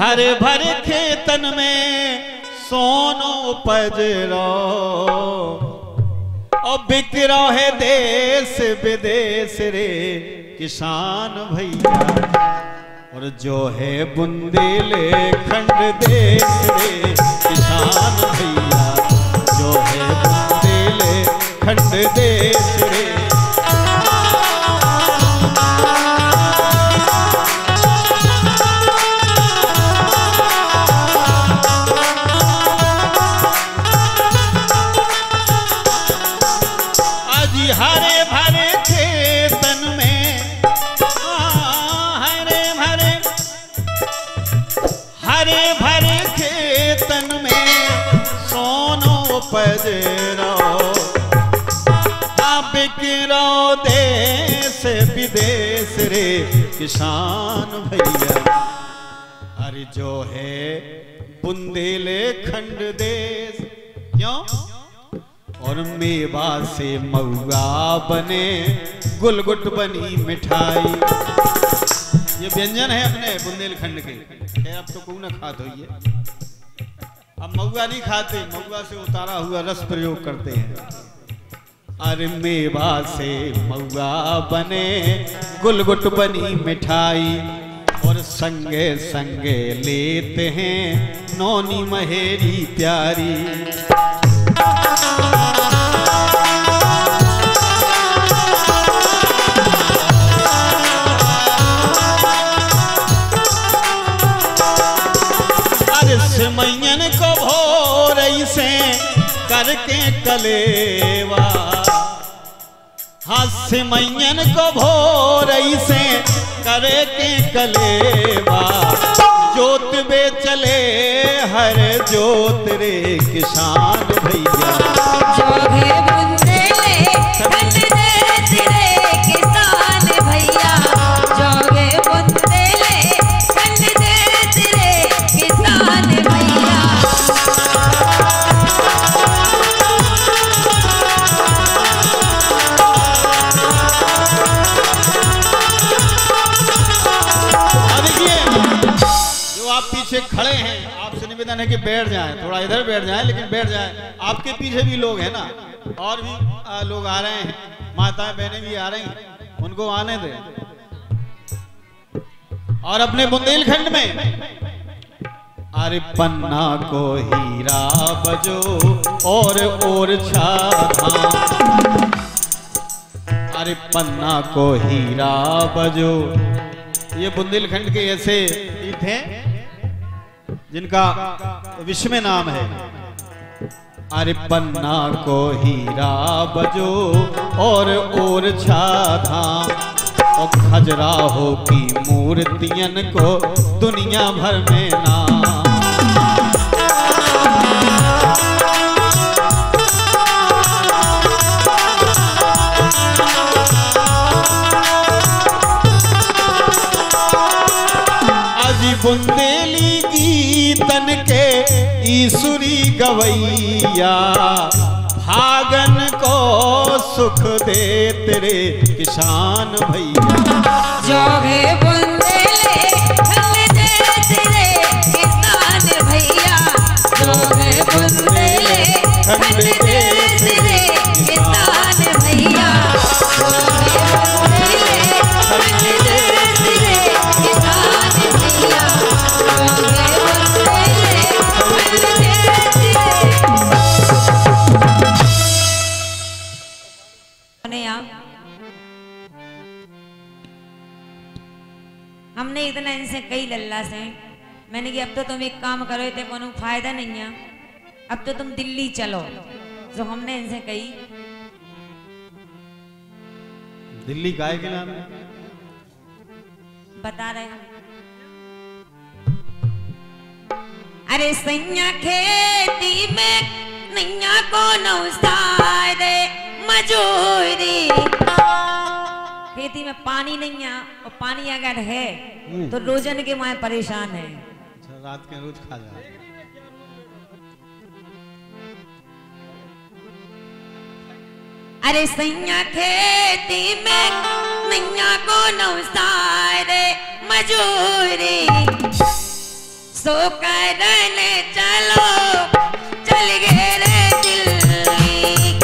हरे भरे खेतन में सोनो पजरो और बिक रहे देश विदेश रे किसान भैया। और जो है बुंदेलखंड देश रे किसान भैया, जो है बुंदेलखंड देश रे। हरे भरे खेतन में हरे भरे खेतन में सोनो पजरो बिकरो देश विदेश रे किसान भैया। अरे जो है बुंदेलखंड देश, क्यों? और मेवा से मऊआ बने, गुलगुट बनी मिठाई। ये व्यंजन है अपने बुंदेलखंड के। अब तो कोई ना खाते हो, ये अब मऊआ नहीं खाते, मऊआ से उतारा हुआ रस प्रयोग करते हैं। अरे मेवा से मऊआ बने, गुलगुट बनी मिठाई, और संगे संगे लेते हैं नौनी महेरी प्यारी। सिमैयन को भोर से करके कलेवा, हाँ सिमैयन को भोर से करके कलेवा। जोत बे चले हर जोत रे किसान भैया, जो है बुंदेलखंड देश रे किसान भैया, जो है बुंदेलखंड देश रे किसान भैया। आप पीछे खड़े हैं, आपसे निवेदन है कि बैठ जाएं, थोड़ा इधर बैठ जाएं, लेकिन बैठ जाएं। आपके पीछे भी लोग हैं ना, और भी लोग आ रहे हैं, माताएं बहनें भी आ रही हैं, उनको आने दें। और अपने बुंदेलखंड में अरे पन्ना को हीरा बजो और छाधा, अरे पन्ना को हीरा बजो। ये बुंदेलखंड के ऐसे गीत हैं जिनका विश्व में नाम है। अरे पन्ना को हीरा बजो और छाधा, और खजुराहो की मूर्तियन को दुनिया भर में नाम। बुंदेली गीतन के ईसुरी गवैया, भागन को सुख दे तेरे किसान भैया, जो है बुंदेलखंड देश रे किसान भैया, जो है बुंदेलखंड देश रे किसान भैया, जो है बुंदेलखंड देश रे किसान भैया, हमने इतना इनसे कई लल्ला से, मैंने कि अब तो तुम एक काम करो, थे कोनो फायदा नहीं है, अब तो तुम दिल्ली चलो। जो हमने इनसे कही, दिल्ली काहे के नाम है बता रहे हैं। अरे सैया खेती में नैया को नौसारे मजूरी, खेती में पानी नहीं है, और पानी अगर है तो रोजन के माए परेशान है। रात के रोज खा जा। अरे सैया खेती में नैया को नौसारे मजूरी, सो करने चलो चल गए रे दिल्ली।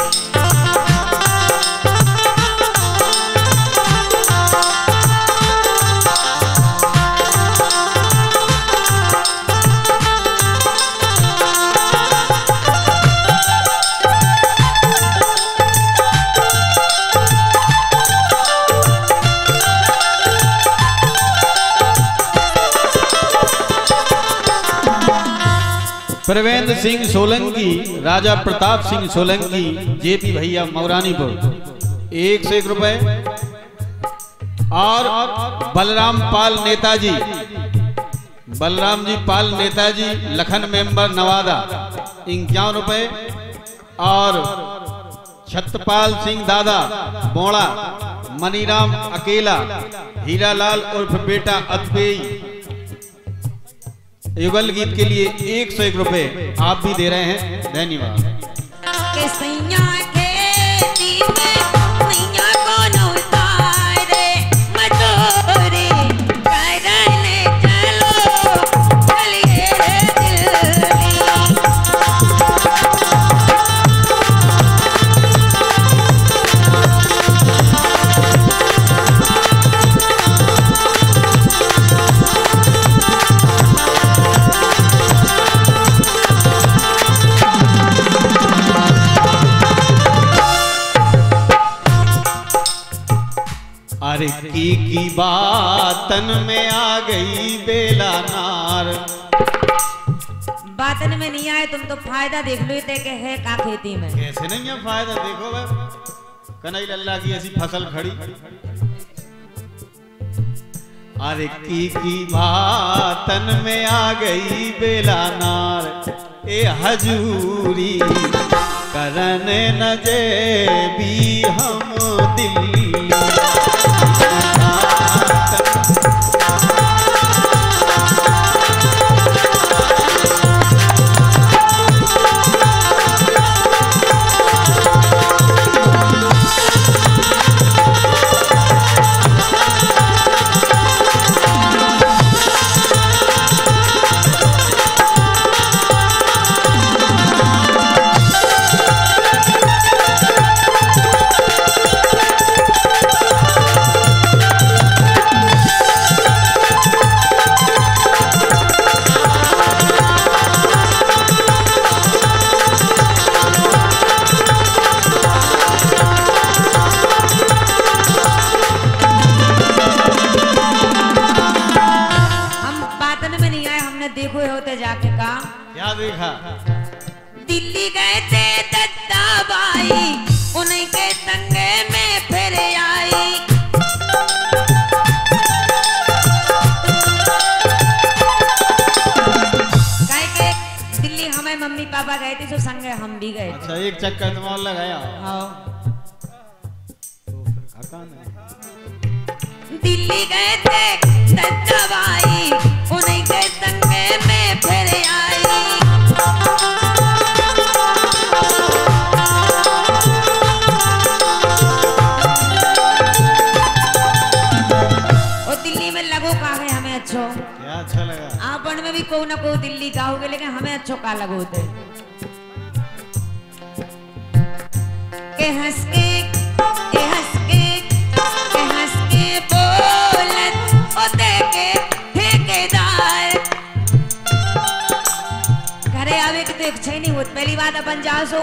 प्रवेंद्र सिंह सोलंकी, राजा प्रताप सिंह सोलंकी, जेपी भैया मौरानीपुर 1 रुपए। और बलराम पाल नेताजी, बलराम जी पाल नेताजी, लखन मेंबर नवादा 51 रुपए। और छत्रपाल सिंह दादा बोड़ा, मनीराम अकेला, हीरालाल उर्फ बेटा अतबेई, युगल गीत के लिए 101 रुपए आप भी दे रहे हैं, धन्यवाद। अरे की बातन में आ गई बेला नार। बातन में नहीं आए तुम तो फायदा देख लो थे कि है का खेती में। कैसे नहीं है फायदा, देखो भाई कन्हई लल्ला की ऐसी फसल खड़ी। अरे की बातन में आ गई बेला नार, ए हजूरी करने न जे भी हम दिल्ली। जाके का क्या देखा? दिल्ली गए थे दत्ता बाई, उन्हीं के संगे में फिर आई। कहे के दिल्ली हमें मम्मी पापा गए थे तो संगे हम भी गए। अच्छा एक चक्कर तुम और लगाया? हाँ। दिल्ली गए थे दत्ता बाई, उन्हीं के संगे में फिर आई। और दिल्ली में लगो का है हमें अच्छो क्या अच्छा लगा? आपन में भी को ना को दिल्ली का होगे, लेकिन हमें अच्छो का लगो थे के हंस के नहीं होत। पहली बात अपन जाओ सो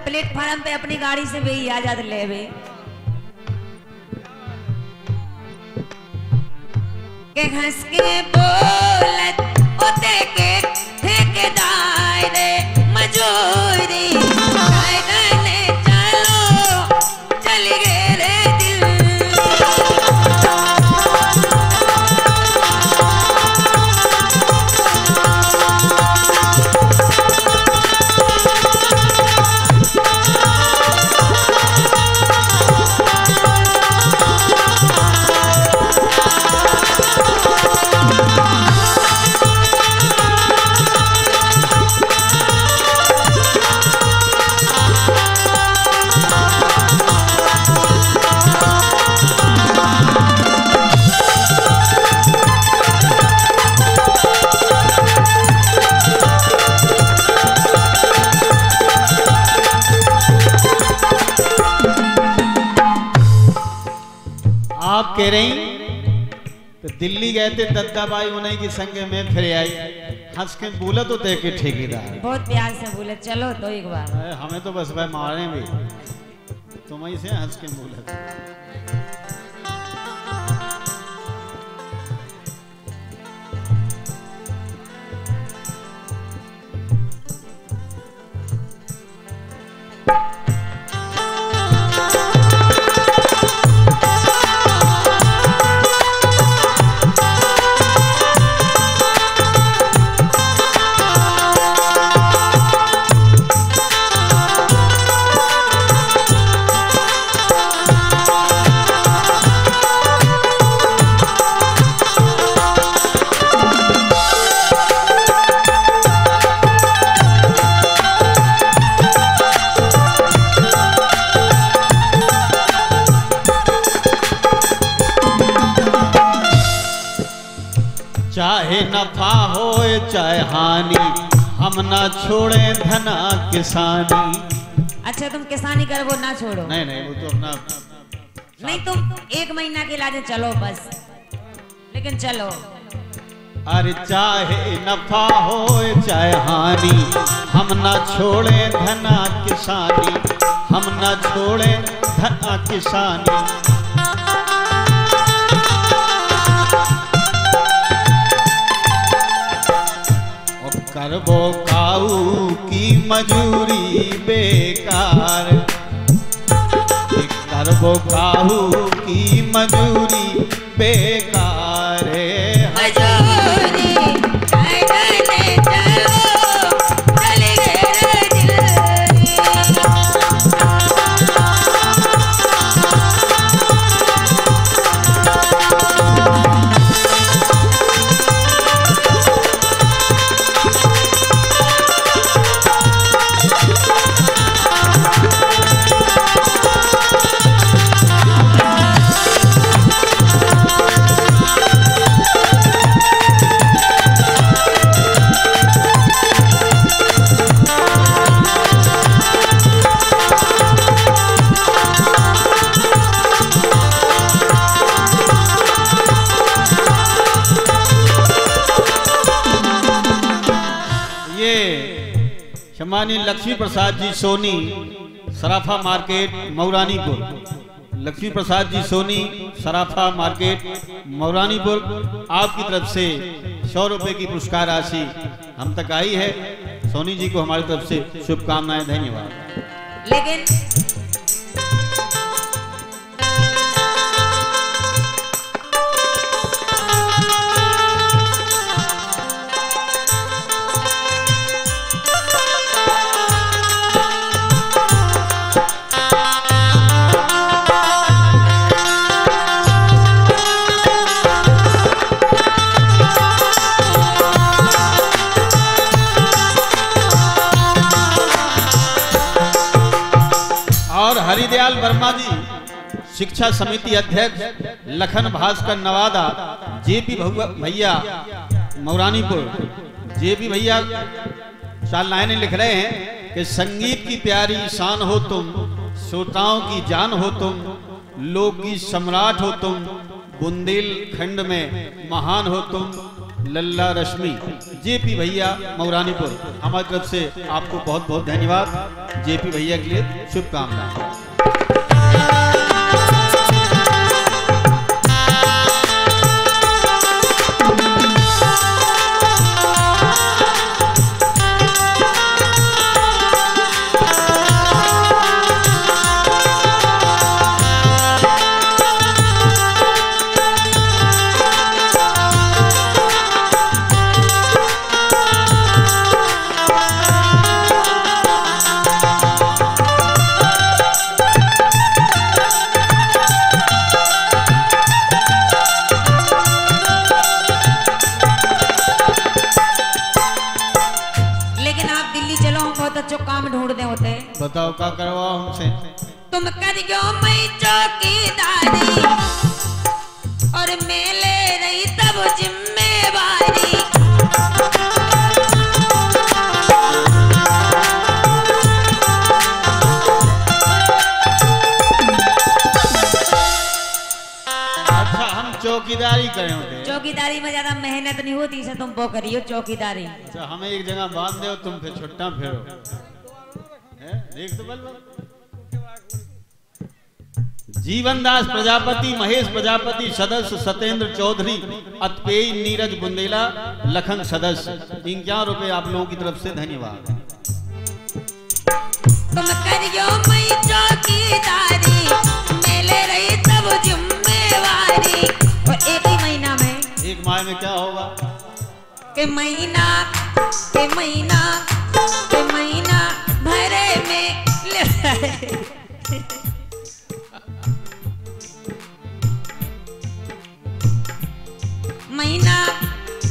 प्लेटफार्म पे अपनी गाड़ी से भी आ जाते लेवे के हंस के बोलत ओते के ठेकेदार रे मजूरी करने चलो चल गए रे दिल। कह रही तो दिल्ली गए थे दद्दा बाई उन्हीं की संग में फिर आई, हंस के बोला तो देखे ठेकेदार बहुत प्यार से बोले चलो तो एक बार। हमें तो बस भाई मारे भी, तुम ही से हंस के बोला। चाहे नफा हो चाहे हानि, हम ना छोड़े धना किसानी। अच्छा तुम किसानी कर वो ना छोड़ो। नहीं नहीं वो तो अपना नहीं, तुम 1 महीना के इलाज चलो बस, लेकिन चलो। अरे चाहे नफा हो चाहे हानि, हम ना छोड़े धना किसानी, हम ना छोड़े धना किसानी। करबो काऊ की मजूरी बेकार, करबो काऊ की मजूरी बेकार। मजूरी करने चलो चले गए दिल्ली। सम्मानीय लक्ष्मी प्रसाद जी सोनी, सराफा मार्केट मौरानीपुर। लक्ष्मी प्रसाद जी सोनी, सराफा मार्केट मौरानीपुर, आपकी तरफ से 100 रुपए की पुरस्कार राशि हम तक आई है। सोनी जी को हमारी तरफ से शुभकामनाएं, धन्यवाद। लेकिन हरिदयाल वर्मा जी, शिक्षा समिति अध्यक्ष, लखन भास्कर नवादा, जेपी भैया मौरानीपुर। जेपी भैया 4 लाइनें लिख रहे हैं कि संगीत की प्यारी शान हो तुम, श्रोताओं की जान हो तुम, लोकगीत सम्राट हो तुम, बुंदेलखंड में महान हो तुम, लल्ला रश्मि। जेपी भैया मौरानीपुर, हमारी तरफ से आपको बहुत बहुत धन्यवाद। जेपी भैया के लिए शुभकामनाएं। बताओ क्या करवाओ हमसे। तुम करियो मैं चौकीदारी और मैं ले रही तब जिम्मेवारी। अच्छा चौकीदारी करे होते। चौकीदारी में ज्यादा मेहनत नहीं होती, इसे तुम वो करियो चौकीदारी। अच्छा हमें एक जगह बांध दो, तुम फिर छुट्टा फिरो। देख तो बल जीवनदास प्रजापति, महेश प्रजापति सदस्य, सत्येंद्र चौधरी, अतपेय, नीरज बुंदेला, लखन सदस्य, 51 रुपए आप लोगों की तरफ से धन्यवाद। तुम करियो मई चौकीदारी, मेले रही तब जिम्मेवारी। और एक ही महीना में, एक माह में क्या होगा के महीना के महीना के महीना भरे में महीना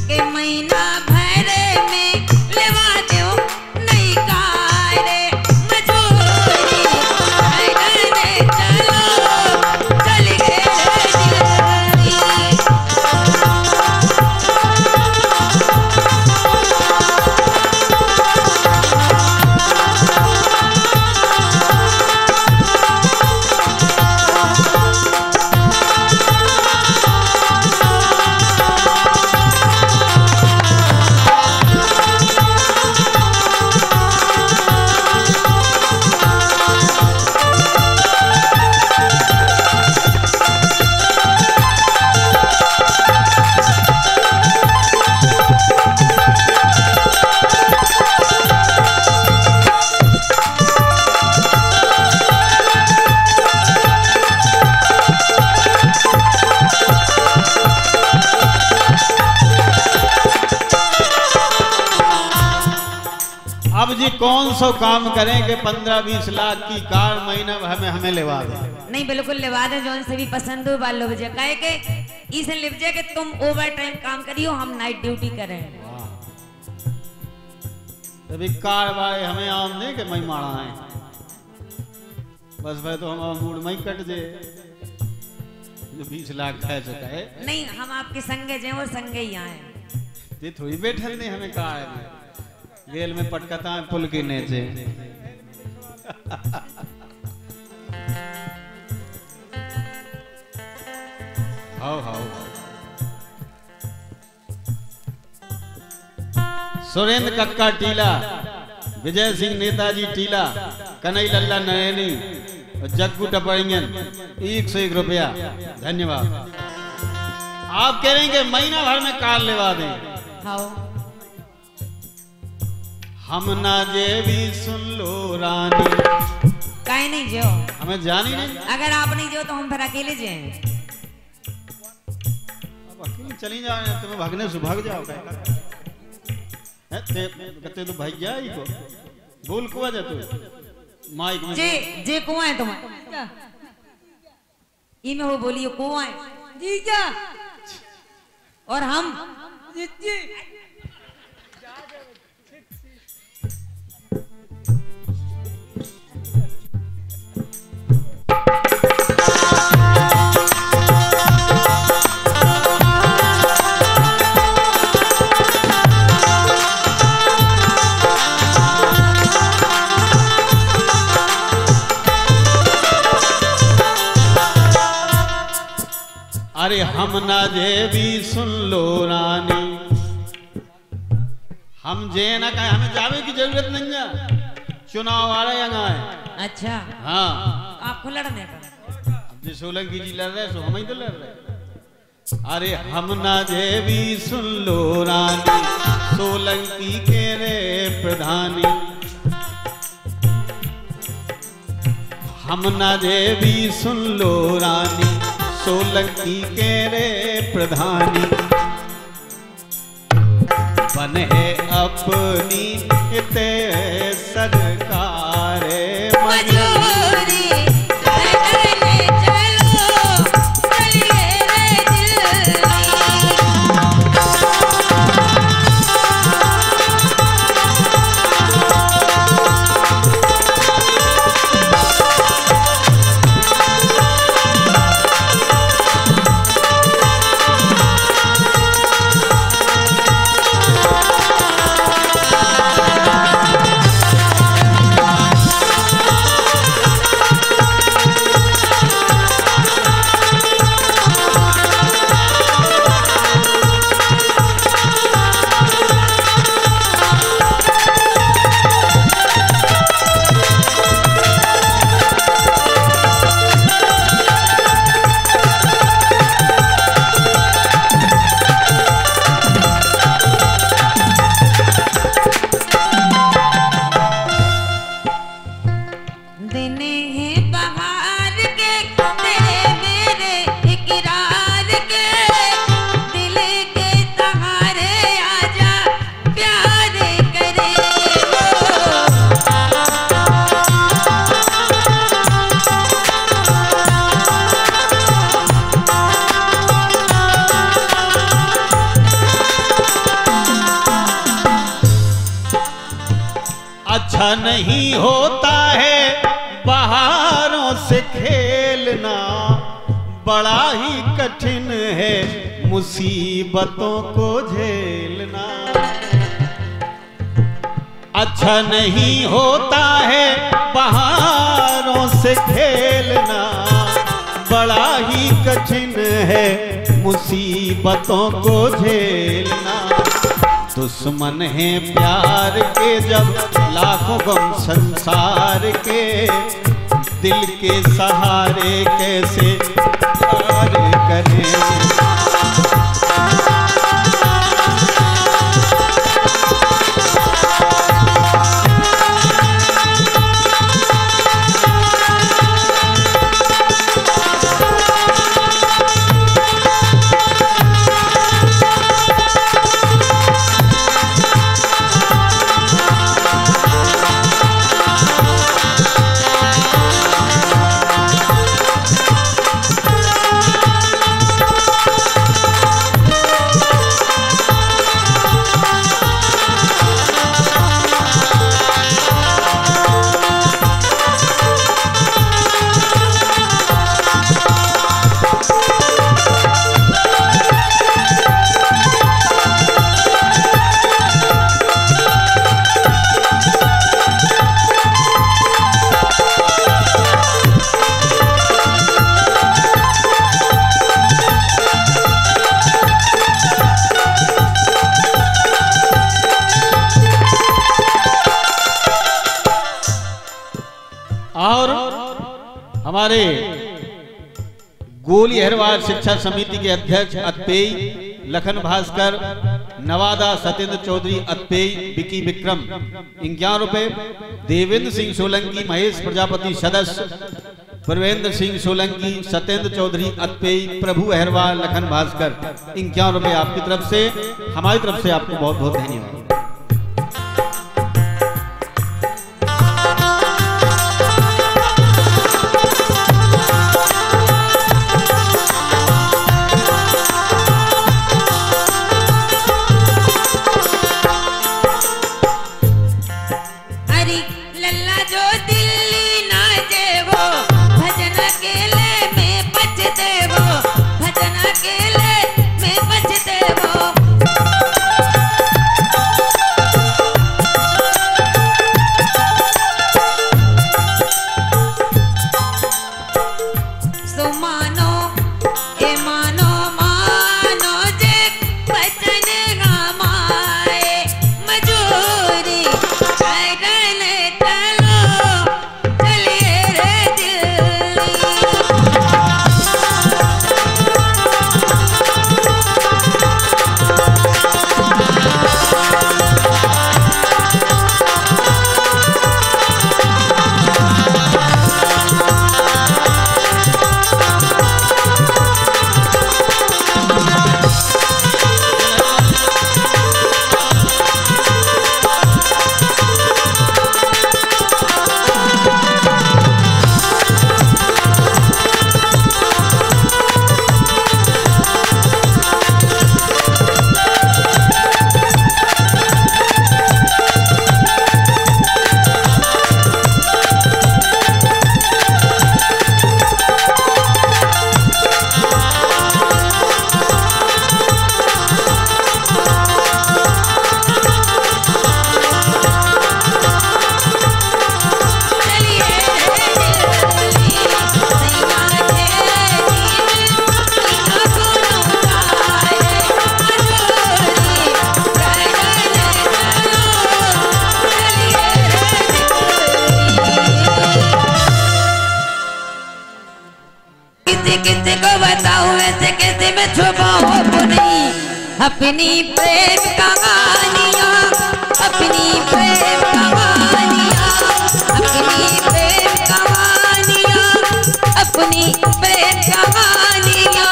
के महीना भरे में लेवा दो नहीं कारे मजूरी। चलो चल अब जी कौन सा काम करें कि 15-20 लाख की कार महीना हमें लेवा दे। नहीं बिल्कुल लेवा दे, जो से भी पसंद हो बाल लोग कहे के इसे लिप जाए कि तुम ओवर टाइम काम करियो, हम नाइट ड्यूटी करें। तभी कार वाले हमें आम नहीं कि मई मारा है, बस भाई तो हमारा मूड मई कट जाए जो 20 लाख खा चुका है। नहीं हम आपके संगे जे वो संगे ही आए, ये थोड़ी बैठल नहीं हमें कार में गेल में पटकता है पुल के नीचे। हाउ सुरेंद्र कक्का टीला, विजय सिंह नेताजी टीला, कन्हई लल्ला नयनी और जग्गू टपरियन 101 रुपया धन्यवाद। आप कह रहे हैं कि महीना भर में कार लेवा दें। हाँ हम ना जे भी सुन लो रानी, काहे नहीं जो हमें जानी नहीं। अगर आप नहीं जो तो हम फिर अकेले जाएं। अब अकेले चली जाओ, तुम्हें भागने से भाग जाओ। कहते तो भाई जा ही को बोल कुआ जा तू माइक में जे कुआ है तुम्हारा ई में वो बोलियो कुआ है जी क्या, और हम जी जी अरे हम ना जे भी सुन लो रानी, हम जे ना कहे, हमें जावे की जरूरत नहीं है, चुनाव आ रहे हैं। अच्छा हाँ आपको लड़ने का, अब जो सोलंकी जी लड़ रहे सो हम ही तो लड़ रहे। अरे हम ना जे भी सुन लो रानी, सोलंकी के रे प्रधानी, हम ना जे भी सुन लो रानी, सोलंकी के रे प्रधानी, बने अपनी ते सरकार मजूरी। अच्छा नहीं होता है बहारों से खेलना, बड़ा ही कठिन है मुसीबतों को झेलना। अच्छा नहीं होता है बहारों से खेलना, बड़ा ही कठिन है मुसीबतों को झेलना। दुश्मन है प्यार के जब लाखों गम संसार के, दिल के सहारे कैसे प्यार करें। हमारे गोली अहिरवार शिक्षा समिति के अध्यक्ष अत्पेय लखन भास्कर, नवादा सत्येंद्र चौधरी अत्पेय, विकी विक्रम 51 रुपए, देवेंद्र सिंह सोलंकी, महेश प्रजापति सदस्य, प्रवेंद्र सिंह सोलंकी, सत्येंद्र चौधरी अत्पेय, प्रभु अहिरवार, लखन भास्कर 51 रुपए आपकी तरफ से। हमारी तरफ से आपको बहुत बहुत धन्यवाद। अपनी प्रेम कहानियाँ, अपनी प्रेम कहानियाँ, अपनी प्रेम कहानियाँ, अपनी प्रेम कहानियाँ।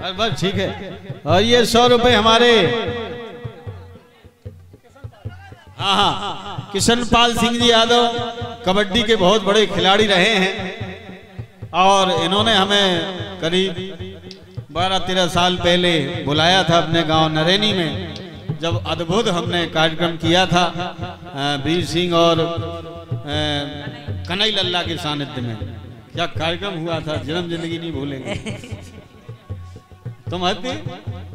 बस ठीक है। और ये 100 रुपए हमारे हाँ किशनपाल सिंह जी यादव कबड्डी के बहुत बड़े खिलाड़ी रहे हैं और इन्होंने हमें करीब 12-13 साल पहले बुलाया था अपने गांव नरेनी में, जब अद्भुत हमने कार्यक्रम किया था वीर सिंह और कन्हई लल्ला के सानिध्य में। क्या कार्यक्रम हुआ था, जन्म जिंदगी नहीं भूलेंगे। तुम हंसते,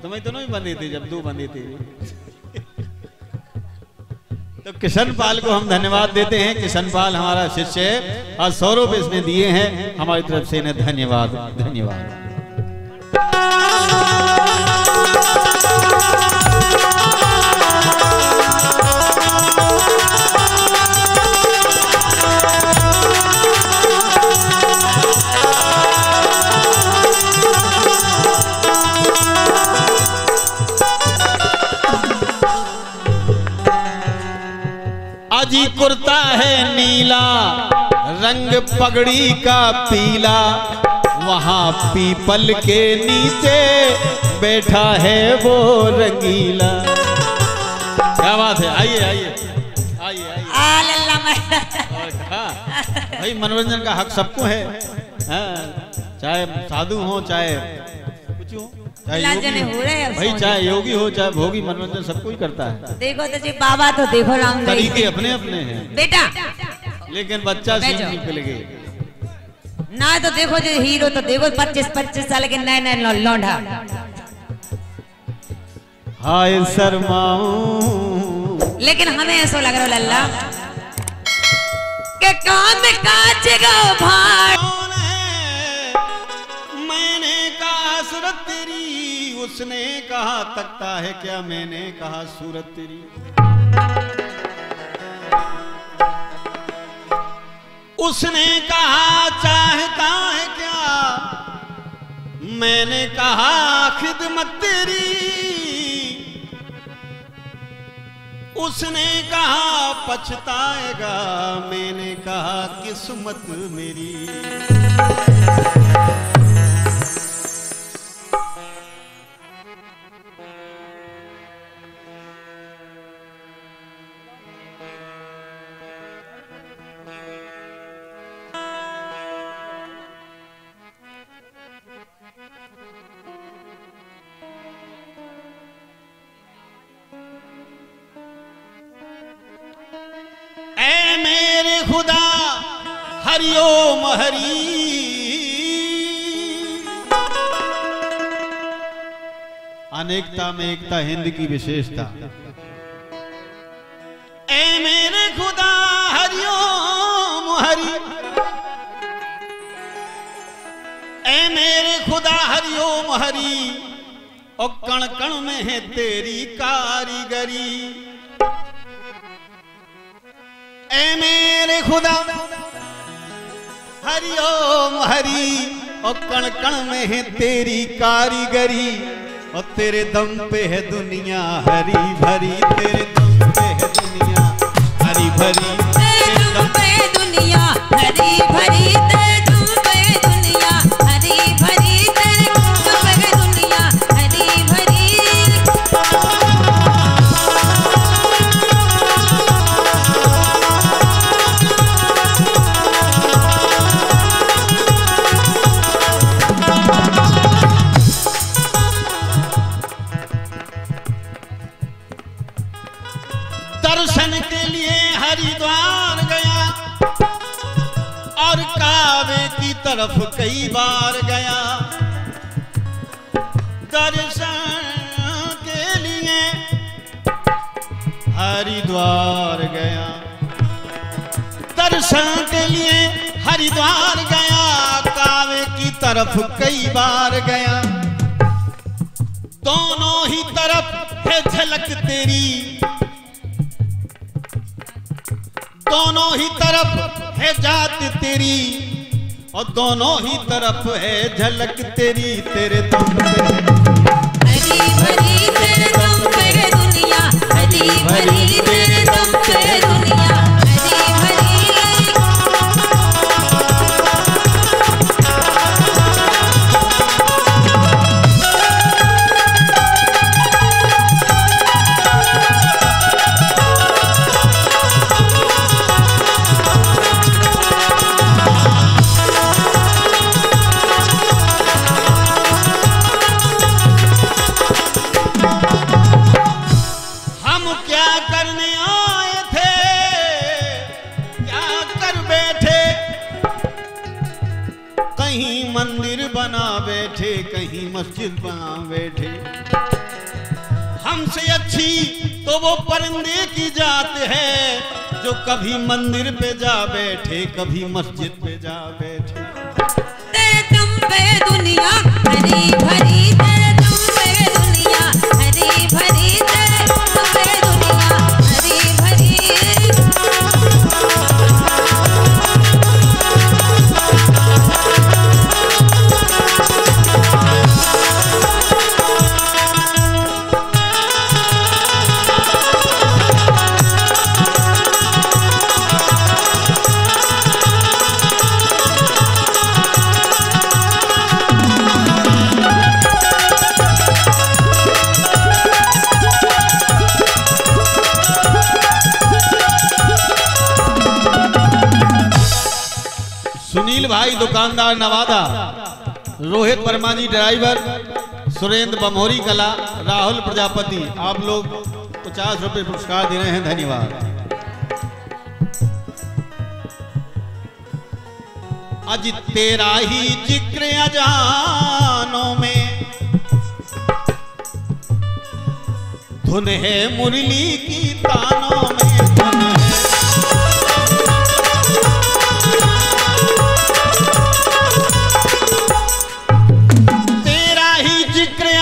तुम्हें तो नहीं बंदी थी जब 2 बंदी थी। तो किशनपाल को हम धन्यवाद देते हैं। किशनपाल हमारा शिष्य है और 100 रुपए इसने दिए हैं, हमारी तरफ से इन्हें धन्यवाद धन्यवाद। अजी कुर्ता है नीला, रंग पगड़ी का पीला, वहां पीपल के नीचे बैठा है वो रंगीला। क्या बात है, आइए आइए आइए आइए। भाई मनोरंजन का हक सबको है, चाहे साधु हो चाहे कुछ हो, भाई चाहे योगी हो चाहे भोगी, मनोरंजन सबको ही करता है। देखो तो जी बाबा तो देखो राम तरीके अपने अपने हैं बेटा, लेकिन बच्चा सीख निकल गए ना। तो देखो जो हीरो तो देखो 25-25 साल के नए नए लौंडा। हाय शर्माऊं, लेकिन हमें ऐसा लग रहा है लल्ला के काम काज गो भाई। मैंने कहा सूरत तेरी, उसने कहा तकता है क्या, मैंने कहा सूरत तेरी। उसने कहा चाहता है क्या, मैंने कहा खिदमत तेरी। उसने कहा पछताएगा, मैंने कहा किस्मत मेरी। ऐ मेरे खुदा हरिओम हरि, अनेकता में एकता हिंद की विशेषता। ऐ मेरे खुदा हरिओम हरि, ऐ मेरे खुदा हरिओम हरि, और कण कण में है तेरी कारीगरी। ऐ मेरे खुदा हरिओम हरि, और कण कण में है तेरी कारीगरी। और तेरे दम पे है दुनिया हरी भरी, तेरे दम पे है दुनिया हरी भरी, तेरे दम पे दुनिया हरी भरी, तेरे दम पे दुनिया हरी भरी, तेरे दम पे दुनिया हरी भरी। दर्शन के लिए हरिद्वार गया और काबे की तरफ कई बार गया। दर्शन के लिए हरिद्वार गया, दर्शन के लिए हरिद्वार गया, काबे की तरफ कई बार गया। दोनों ही तरफ है झलक तेरी, दोनों ही तरफ है जात तेरी, और दोनों ही तरफ है झलक तेरी। तेरे दम पे हरी भरी, तेरे दम पे दुनिया हरी भरी, तेरे दम पे दुनिया हरी भरी। कहीं मंदिर बना बैठे, कहीं मस्जिद बना बैठे। हमसे अच्छी तो वो परिंदे की जात है, जो कभी मंदिर पे जा बैठे, कभी मस्जिद पे जा बैठे। तेरे दम पे दुनिया हरी भरी, तेरे दम पे दुनिया हरी भरी, तेरे दम पे दुनिया हरी भरी। सुनील भाई दुकानदार नवादा, रोहित परमानी ड्राइवर, सुरेंद्र बमोरी कला, राहुल प्रजापति, आप लोग 50 रुपए पुरस्कार दे रहे हैं, धन्यवाद। आज तेरा ही जिक्र अजानों में, धुन है मुरली की तानों में, धुन है।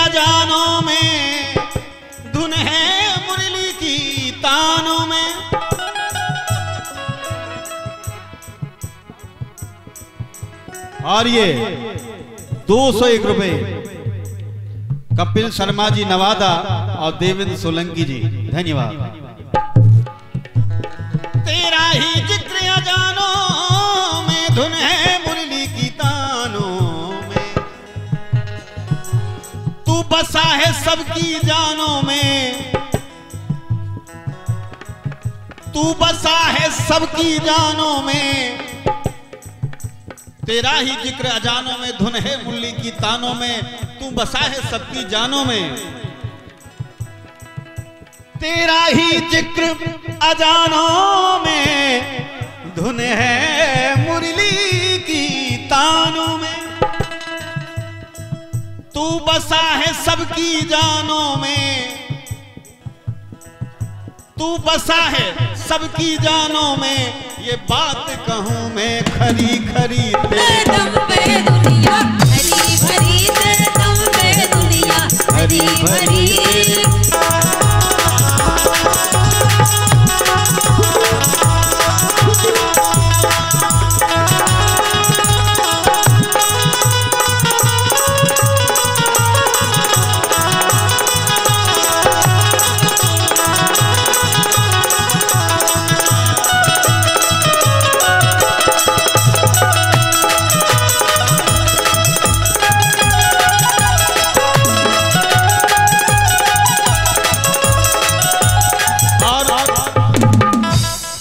जानो में धुन है मुरली की तानों में। और ये 201 रुपए कपिल शर्मा जी नवादा और देवेंद्र सोलंकी जी, धन्यवाद। तेरा ही जिक्र अजानों में, धुन है मुरली की तानों में। तू बसा है सबकी जानों में, तू बसा है सबकी जानों में। तेरा ही जिक्र अजानों में, धुन है मुरली की तानों में। तू बसा है सबकी जानों में। तेरा ही जिक्र अजानों में, धुन है मुरली की तानों में। तू बसा है सबकी जानों में, तू बसा है सबकी जानों में। ये बात कहूं मैं खरी खरी, तेरे दम पे दुनिया हरी भरी, तेरे दम पे दुनिया हरी भरी।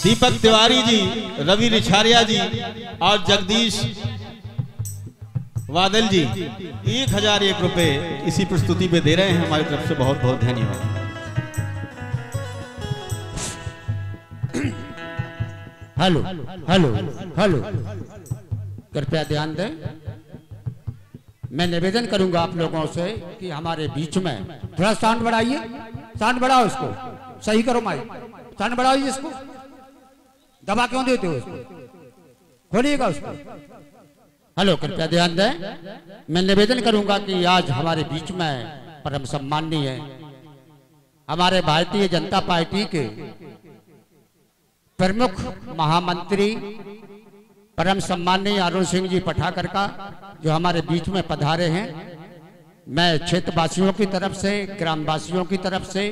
दीपक तिवारी जी, रवि रिछारिया जी और जगदीश वादल जी 1001 रुपए इसी प्रस्तुति पे दे रहे हैं। हमारी तरफ से बहुत बहुत धन्यवाद। हेलो हेलो हेलो, कृपया ध्यान दें। मैं निवेदन करूंगा आप लोगों से कि हमारे बीच में थोड़ा साउंड बढ़ाइए, साउंड बढ़ाओ, इसको सही करो, माइक साउंड बढ़ाइए, इसको दबा क्यों देते हो, इसको खोलिएगा उसको। हेलो, कृपया ध्यान दें। मैं निवेदन करूंगा कि आज हमारे बीच में परम सम्माननीय हमारे भारतीय जनता पार्टी के प्रमुख महामंत्री परम सम्माननीय अरुण सिंह जी पठाकर का जो हमारे बीच में पधारे हैं, मैं क्षेत्रवासियों की तरफ से, ग्रामवासियों की तरफ से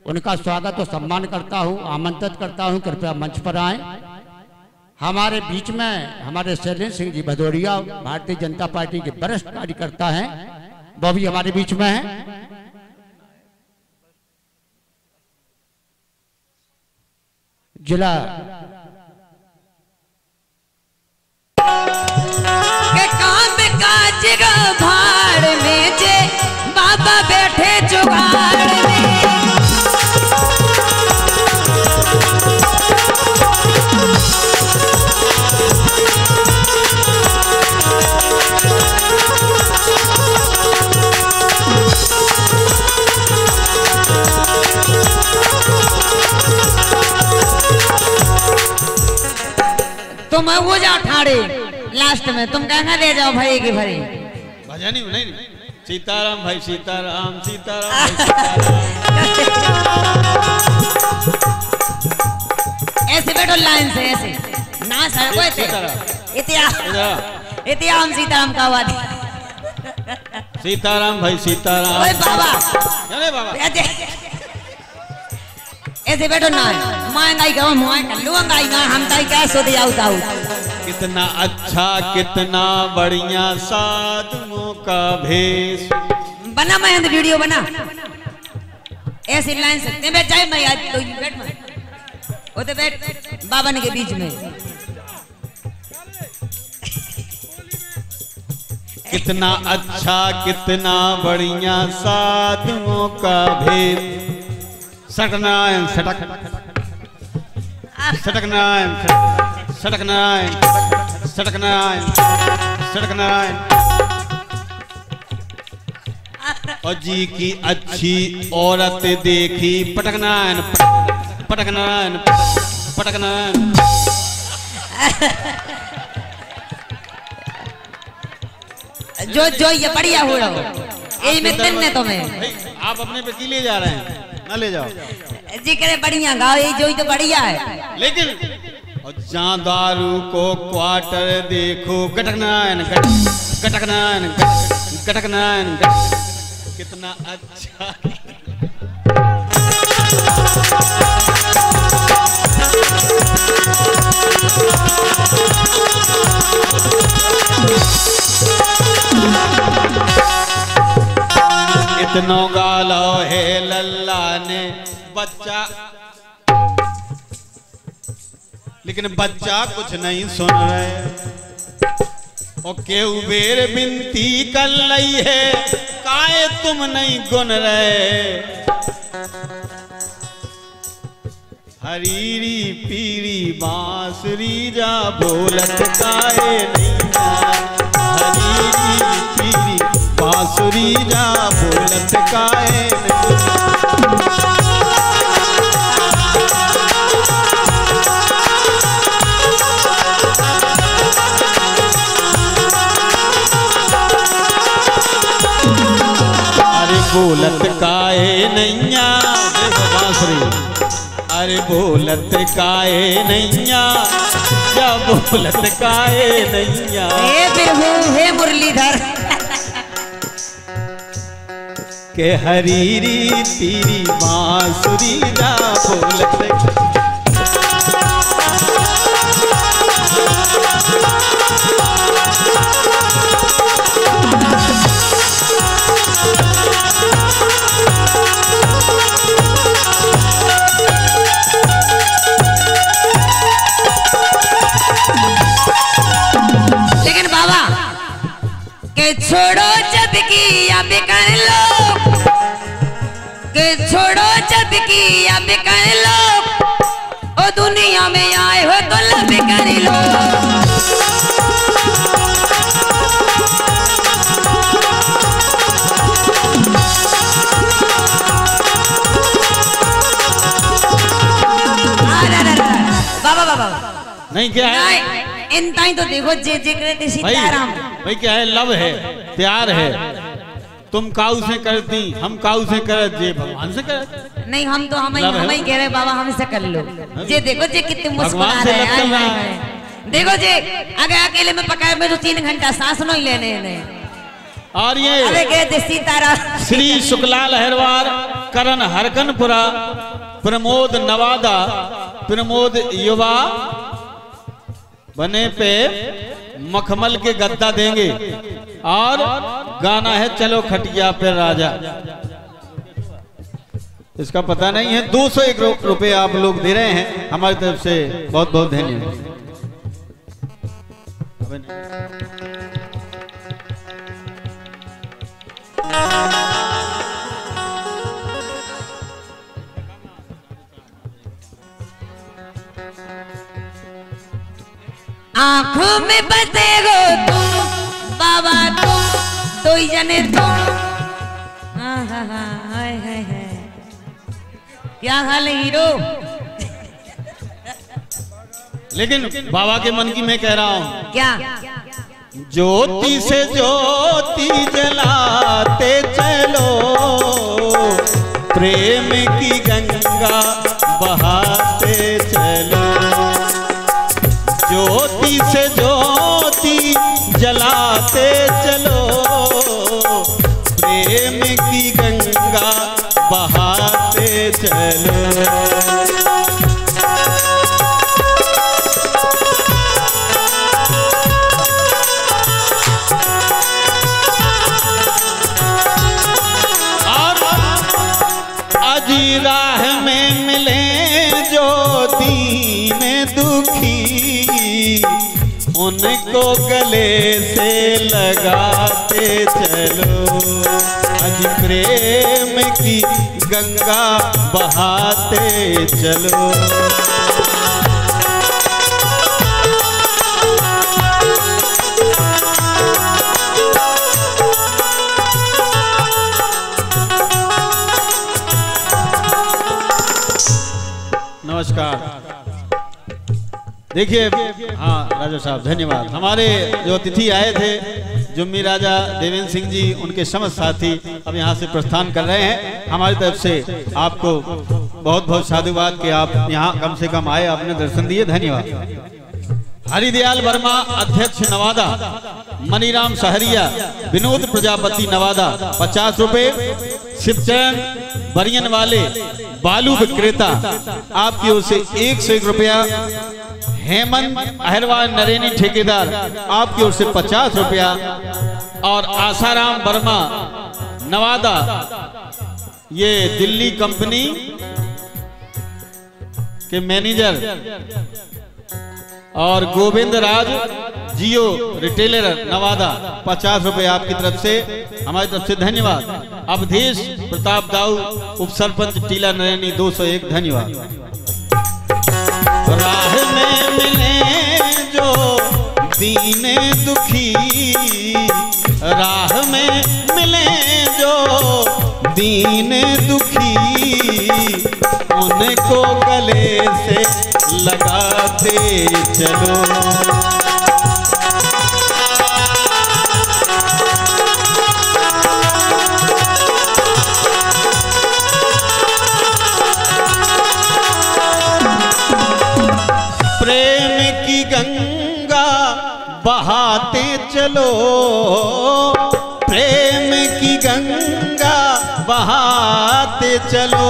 उनका स्वागत और सम्मान करता हूं, आमंत्रित करता हूं, कृपया मंच पर आएं। हमारे बीच में हमारे शैलेंद्र सिंह जी भदौरिया भारतीय जनता पार्टी के वरिष्ठ कार्यकर्ता हैं, वो भी हमारे बीच में हैं। जिला के काम काज भाड़ में जे बाबा बैठे जुगाड़ में। तुम वो जाओ ठाड़े लास्ट में तुम कहेंगे ले जाओ भाई के भरे भजन ही नहीं सीताराम भाई सीताराम सीताराम भाई सीताराम। ऐसे बैठो लाइन से ऐसे ना सर को इतिहास सीताराम का आवाज सीताराम भाई सीताराम। ओए बाबा अरे बाबा ऐसे बैठो ना महंगाई का लुंगाई ना हम ताई कैसे दे जाऊ ताऊ। कितना अच्छा कितना बढ़िया साधुओं का भेष। बना मैं वीडियो बना ऐसी लाइन से ते बैठ जाए मैं आज तो बैठ मैं वो तो बैठ बाबन के बीच में। कितना अच्छा कितना बढ़िया साधुओं का भेष। सटनारायण सटक सटकनारायण सटकनारायण सटकनारायण सटकनारायण। और जी की अच्छी औरत देखी पटकनारायण पटकनारायण पटकनारायण। जो जो ये बढ़िया हो रहा हो यही में तन्ने तुम्हें आप अपने पे की ले जा रहे हैं ना ले जाओ जी करे बढ़िया गाओ ये जो ही तो बढ़िया है। लेकिन और जहाँ दारू को क्वार्टर देखो गटकनारायण गटकनारायण गटकनारायण कितना अच्छा। इतनो गालो है लल्ला ने बच्चा लेकिन बच्चा कुछ नहीं सुन रहे। और केहू बेर बिनती कर लई है काहे तुम नहीं गुन रहे। हरीरी पीरी बांसुरी जा बोलत काहे नहीं हरीरी पीरी बांसुरी जा बोलत काहे अरे बोलत काहे नैया बांसुरी अरे बोलत काहे नैया क्या बोलत काहे नैया। हे प्रभु हे मुरलीधर के हरीरी पीरी बांसुरी जा बोलत। लेकिन बाबा के छोड़ो जब की अब कर लो के छोड़ो जब की अब कर लो ओ दुनिया में आए हो तो लब कर लो। बाबा बाबा नहीं क्या है इन ताई तो देखो जे जे करे सीताराम भाई क्या है लव है प्यार है। तुम काऊ से करती हम काऊ से करत जे भगवान से करत नहीं हम तो हम ही कह रहे बाबा हमसे कर लो। जे देखो जे कितने मुस्कुरा रहे हैं देखो जे अगर अकेले में पकाए में तो 3 घंटा सांस नहीं लेने ने। और ये अरे कहते सीताराम श्री शुक्ला लहरवार करण हरकनपुरा प्रमोद नवादा प्रमोद युवा बने पे मखमल के गद्दा देंगे। और गाना है चलो खटिया पे राजा। इसका पता नहीं है 201 रुपए आप लोग दे रहे हैं हमारी तरफ से बहुत बहुत धन्यवाद। आंखों में बसे हो तुम बाबा तुम दो ही जने तुम। हाय हाय हाय क्या हाल है हीरो। लेकिन बाबा के मन की मैं कह रहा हूं, क्या? ज्योति से ज्योति जलाते चलो, प्रेम की गंगा बहाते चलो। ज्योति से ज्योति जलाते चलो, प्रेम की गंगा बहाते चलो। राह में मिले जो दीन दुखी, उनको गले से लगाते चलो। आज प्रेम की गंगा बहाते चलो। नमस्कार। देखिए, हाँ राजा साहब धन्यवाद। हमारे जो अतिथि आए थे जुम्मी राजा देवेंद्र सिंह जी, उनके समस्त साथी अब यहाँ से प्रस्थान कर रहे हैं। हमारी तरफ से आपको बहुत बहुत साधुवाद कि आप यहाँ कम से कम आए, आपने दर्शन दिए, धन्यवाद। हरिदयाल वर्मा अध्यक्ष नवादा, मनीराम सहरिया, विनोद प्रजापति नवादा 50 रुपए, शिवचरण बरियन वाले बालू विक्रेता आपकी ओर से 101 रुपया, हेमंत अहरवाल नरेनी ठेकेदार आपकी ओर से 50 रुपया, और आसाराम वर्मा नवादा, ये दिल्ली कंपनी के मैनेजर, और गोविंद राज जियो रिटेलर नवादा 50 रुपए आपकी तरफ से, हमारी तरफ से धन्यवाद। अवधेश प्रताप दाऊ उप सरपंच टीला नरैनी 201 धन्यवाद। राह में मिले जो दीन दुखी, राह में मिले जो दीन दुखी, उनको गले से लगाते चलो। प्रेम की गंगा बहाते चलो, प्रेम की गंगा बहाते चलो।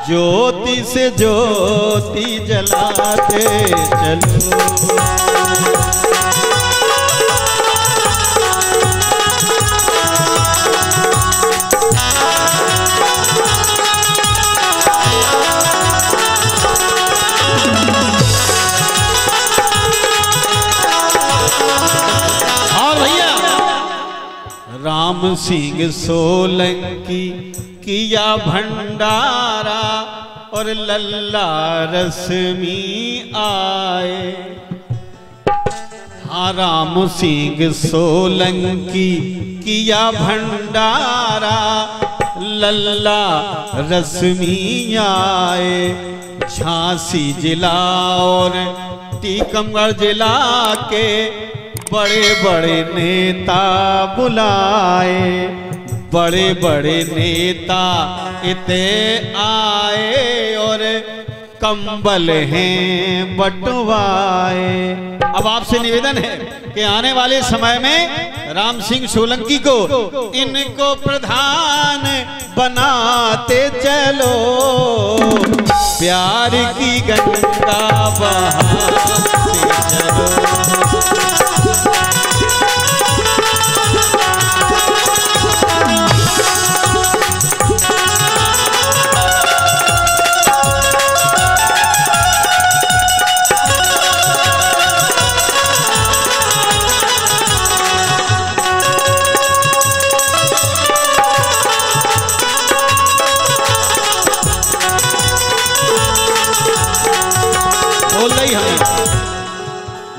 ज्योति से ज्योति जलाते चलो। राम सिंह सोलंकी किया भंडारा, और लल्ला रश्मि आए। हाँ, राम सिंह सोलंकी किया भंडारा, लल्ला रश्मि आए। झांसी जिला और टीकमगढ़ जिला के बड़े बड़े नेता बुलाए, बड़े बड़े नेता इते आए, और कंबल हैं बंटवाए। अब आपसे निवेदन है कि आने वाले समय में राम सिंह सोलंकी को इनको प्रधान बनाते चलो। प्यार की गंगा बहाते चलो।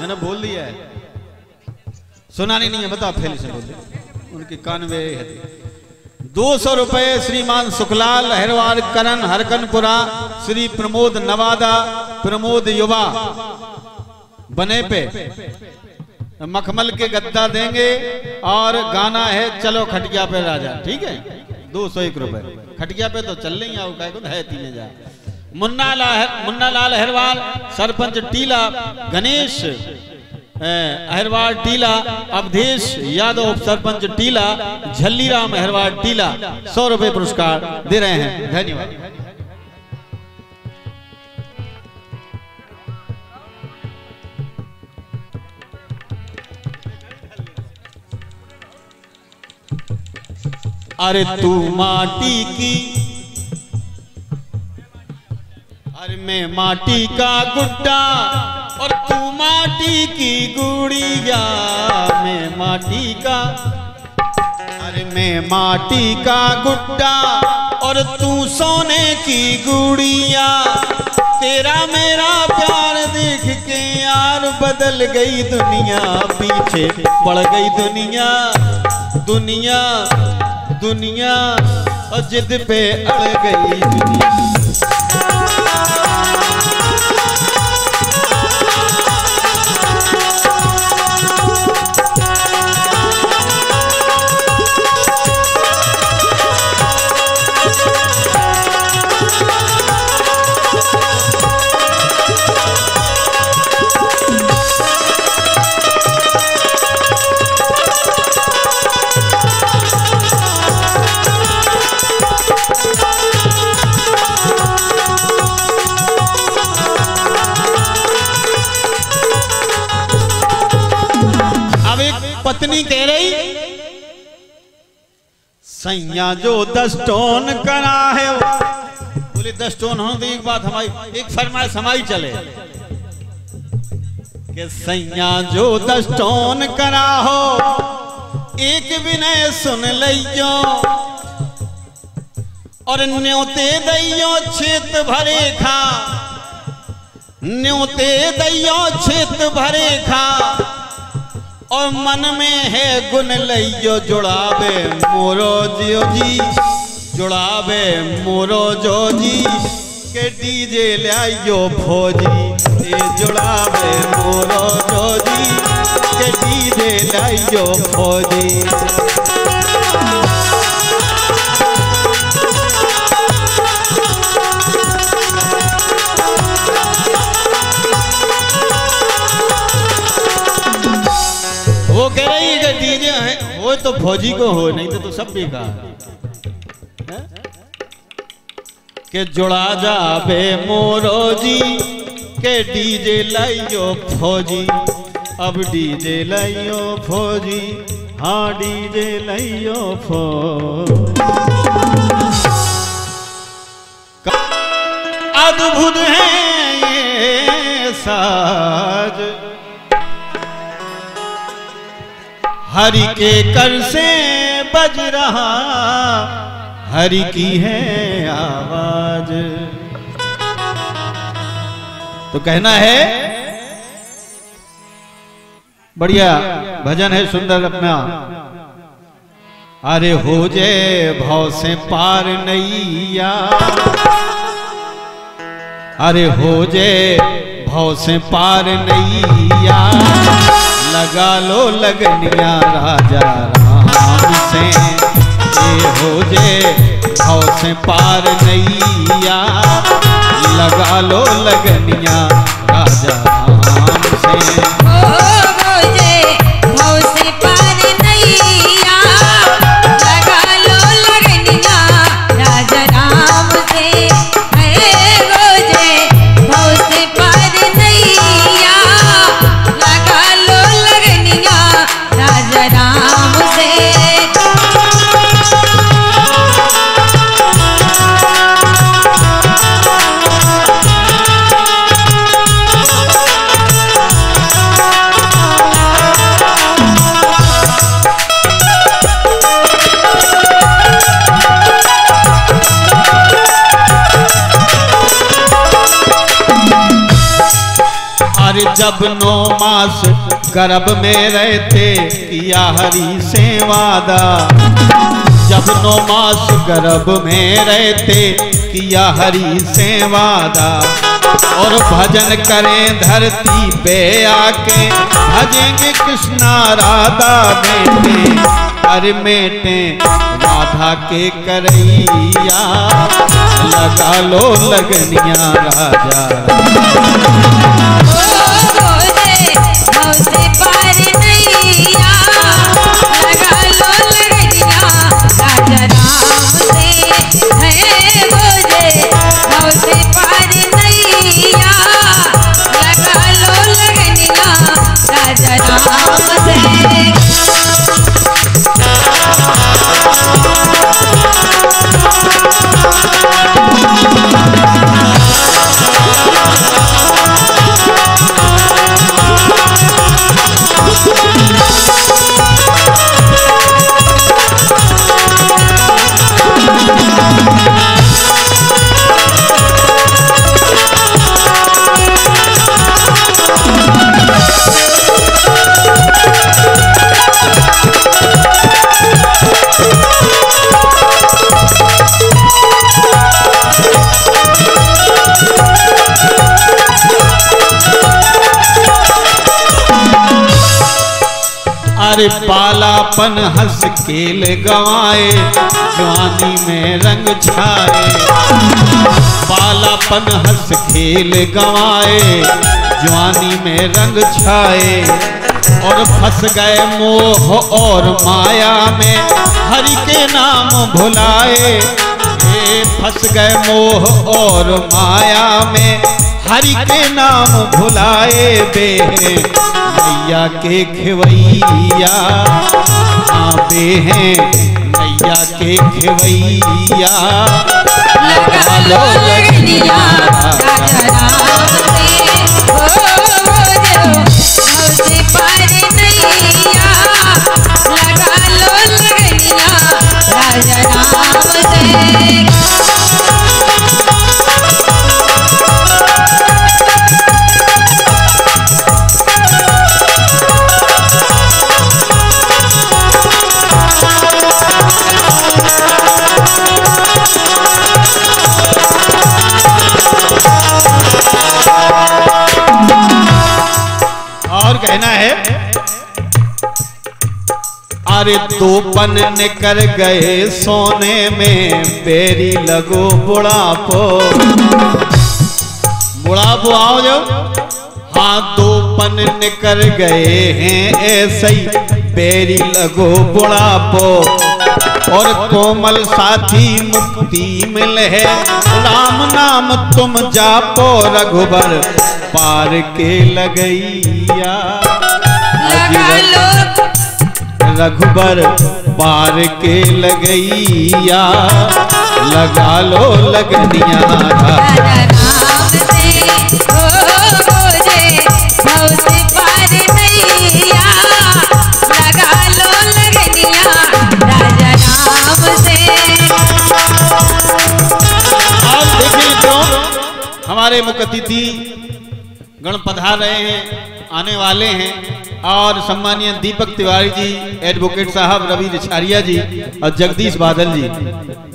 मैंने बोल दिया है, सुना नहीं है, बता पहले से बोल दे, उनके कान में है। 200 रुपए श्रीमान सुखलाल अहिरवार करण हरकनपुरा, श्री प्रमोद नवादा, प्रमोद युवा बने पे मखमल के गद्दा देंगे और गाना है चलो खटिया पे राजा। ठीक है, 201 रुपए। खटिया पे तो चल नहीं आओ है तीन जा। मुन्ना लाल अहिरवार सरपंच टीला, गणेश अहिरवार टीला, अवधेश यादव सरपंच टीला, झल्लीराम अहिरवार टीला 100 रुपए पुरस्कार दे रहे हैं। धन्यवाद। अरे तू माटी की, अरे मैं माटी का गुड्डा और तू माटी की गुड़िया, मैं माटी का, अरे मैं माटी का गुड्डा और तू सोने की गुड़िया। तेरा मेरा प्यार देख के यार बदल गई दुनिया, पीछे पड़ गई दुनिया, दुनिया दुनिया और जिद पे अड़ गई दुनिया। पत्नी कह रही सैया जो 10 टोन करा है, बोले 10 टोन हो तो एक बात हमारी एक फरमाइश हमारी चले कि सैया जो 10 टोन करा हो, एक विनय सुन लियो और न्योते दैयो छेत भरे खा, न्योते दैयो छेत भरे खा और मन में है गुण लियो जुड़ावे मोरो जियो जी, जुड़ावे मोरो जो जी के डीजे लाइयो फौजी, ये जुड़ावे मोरो जो जी के डीजे लाइयो फौजी। वो कह रही है कि डीजे है वो तो फौजी को हो, नहीं तो सब बेकार है। के जुड़ा जाबे मोरो जी के डीजे लाइयो फौजी, अब डीजे लाइयो फौजी, हाँ डीजे लाइयो फौजी। अद्भुत है ये साज, हरि के कर से बज रहा, हरि की है आवाज। तो कहना है बढ़िया भजन है सुंदर अपना। अरे हो जे भाव से पार नैया, अरे हो जे भाव से पार नैया, लगा लो लगनिया राजा राम से, ये हो जे भाव से पार नैया, लगा लो लगनिया राजा राम से। हो जे भाव से पार नैया, लगा लो लगनिया राजा राम से। हो जे भाव से पार नैया, लगा लो लगनिया राजा राम से। अरे जब 9 मास गर्भ में रहते किया हरि से वादा, जब 9 मास गर्भ में रहते किया हरि से वादा, और भजन करें धरती पे आके भजेंगे कृष्णा राधा बेटे, अरे बेटे राधा के करैया, लगा लो लगनिया राजा। अरे बालापन हंस खेल गवाए, जवानी में रंग छाए, बालापन हंस खेल गवाए, जवानी में रंग छाए, और फंस गए मोह और माया में, हरि के नाम भुलाए। फंस गए मोह और माया में, हरि के नाम भुलाए बे, नैया के खेवैया आबे हैं, नैया के खेवैया, लगा लो लगनिया कहना है। अरे 2 पन निकर गए सोने में, बेरी लगो बुढ़ापो, बुढ़ापो आओ जो। हाँ 2 पन निकर गए हैं ऐसे ही, बेरी लगो बुढ़ापो, और कोमल साथी मुक्ति मिले है, राम नाम तुम जापो, रघुबर पार के लगैया, रघुबर पार के लगैया, लगा लो लगनिया हमारे मुख्य अतिथि गण पधार रहे हैं, आने वाले हैं, और सम्मानीय दीपक तिवारी जी, एडवोकेट साहब रवि रिछारिया जी और जगदीश बादल जी,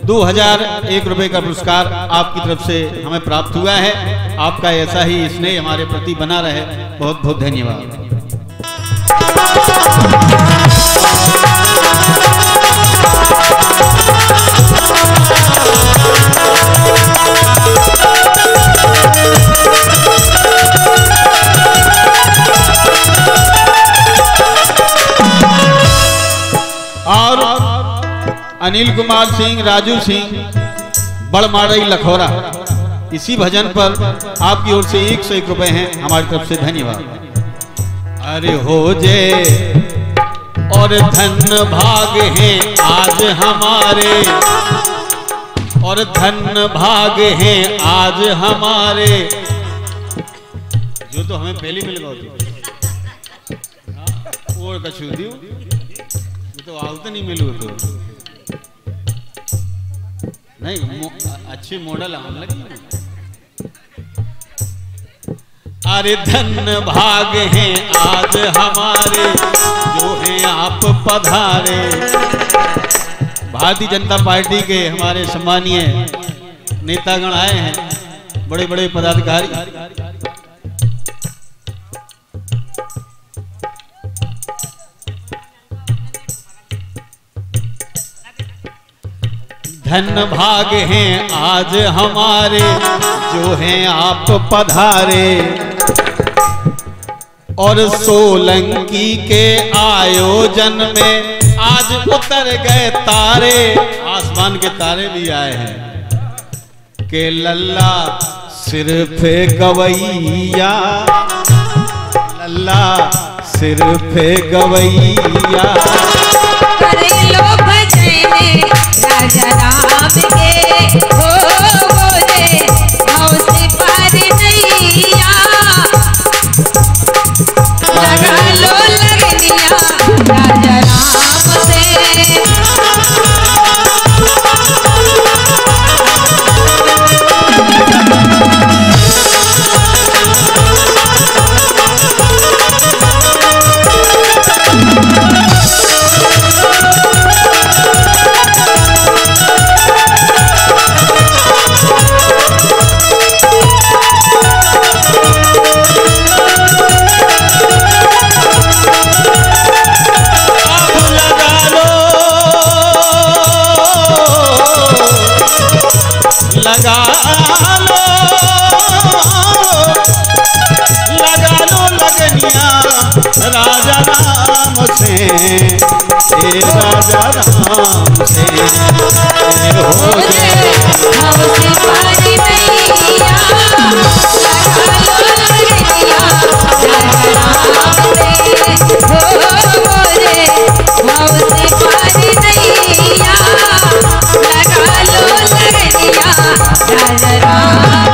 2001 रुपए का पुरस्कार आपकी तरफ से हमें प्राप्त हुआ है। आपका ऐसा ही स्नेह हमारे प्रति बना रहे, बहुत बहुत धन्यवाद। और अनिल कुमार सिंह, राजू सिंह, बड़माड़ई लखौरा, इसी भजन पर आपकी ओर से 101 रुपए हैं, हमारी तरफ से धन्यवाद। अरे हो जे और धन भाग हैं आज हमारे, और धन भाग हैं आज हमारे, जो तो हमें पहली मिल गई और कछु दियो तो आवत नहीं मिलू तो नहीं, अच्छे मॉडल आने लगे। अरे धन भाग हैं आज हमारे, जो हैं आप पधारे, भारतीय जनता पार्टी के हमारे सम्मानीय नेतागण आए हैं, बड़े बड़े पदाधिकारी। धन भाग हैं आज हमारे जो हैं आप पधारे, और सोलंकी के आयोजन में आज उतर गए तारे, आसमान के तारे भी आए हैं। के लल्ला सिर्फ गवैया, लल्ला सिर्फ गवैया, करे लो भजने राजा राम के, हो रे हौसे पार नैया, लगा लो लगनिया राजा राम से। लगा लो लगनिया राजा राम से, ए राजा राम से, हो रे हौसे पार नैया, लगा लो लगनिया राजा राम से, हो रे हौसे पार नैया, लगा लो लगनिया राजा राम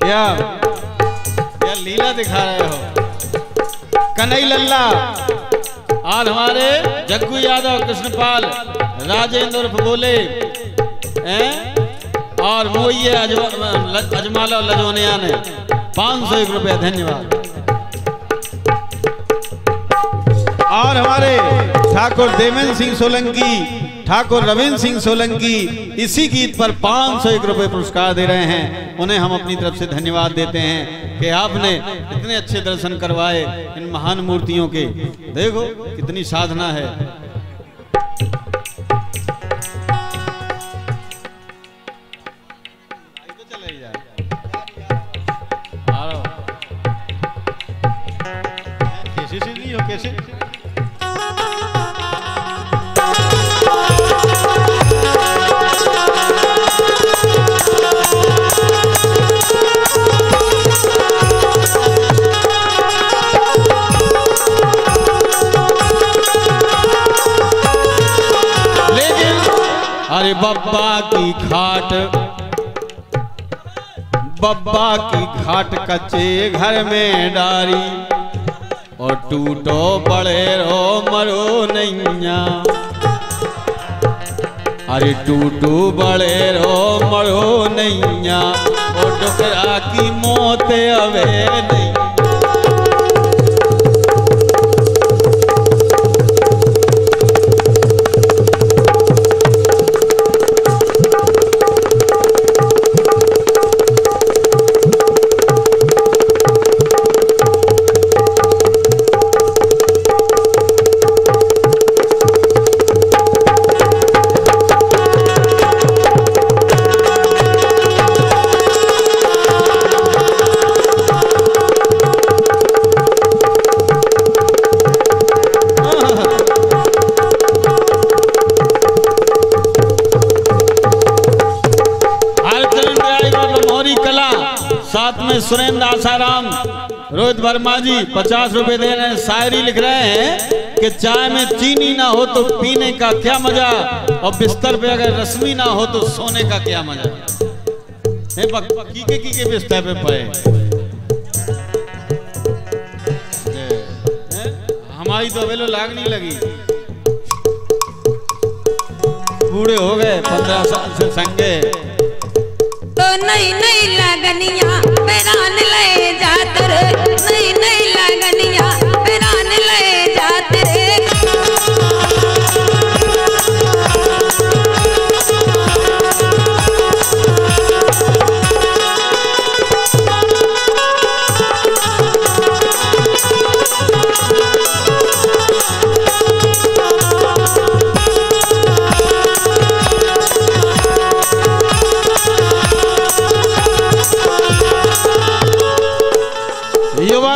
क्या लीला दिखा रहे हो। कन्हई लल्ला आज हमारे जग्गू यादव, कृष्णपाल, राजेंद्र उर्फ बोले और वो ये अजमाला लजोनिया ने 501 रुपया, धन्यवाद। और हमारे ठाकुर देवेंद्र सिंह सोलंकी, ठाकुर रविंद्र सिंह सोलंकी इसी गीत पर 501 रुपये पुरस्कार दे रहे हैं। उन्हें हम अपनी तरफ से धन्यवाद देते हैं कि आपने इतने अच्छे दर्शन करवाए इन महान मूर्तियों के। देखो कितनी साधना है। कैसे हो कैसे अरे बब्बा की घाट कच्चे घर में डारी और टूटो बड़े रो मरो नैया। अरे टूटू बड़े रो मरो नैया और डुकरा की मौत अवे नहीं। सुरेंद्र आसाराम, रोहित वर्मा जी 50 रुपए दे रहे हैं। शायरी लिख रहे हैं कि चाय में चीनी ना हो तो पीने का क्या मजा, और बिस्तर पे अगर रश्मि ना हो तो सोने का क्या मजा। की बिस्तर पे पे हमारी तो वेलो लागनी लगी। बूढ़े हो गए 15 साल से संगे तो नई नई लगनिया पैरान ले जात रे, नई नई लगनिया पैरान ले जात रे।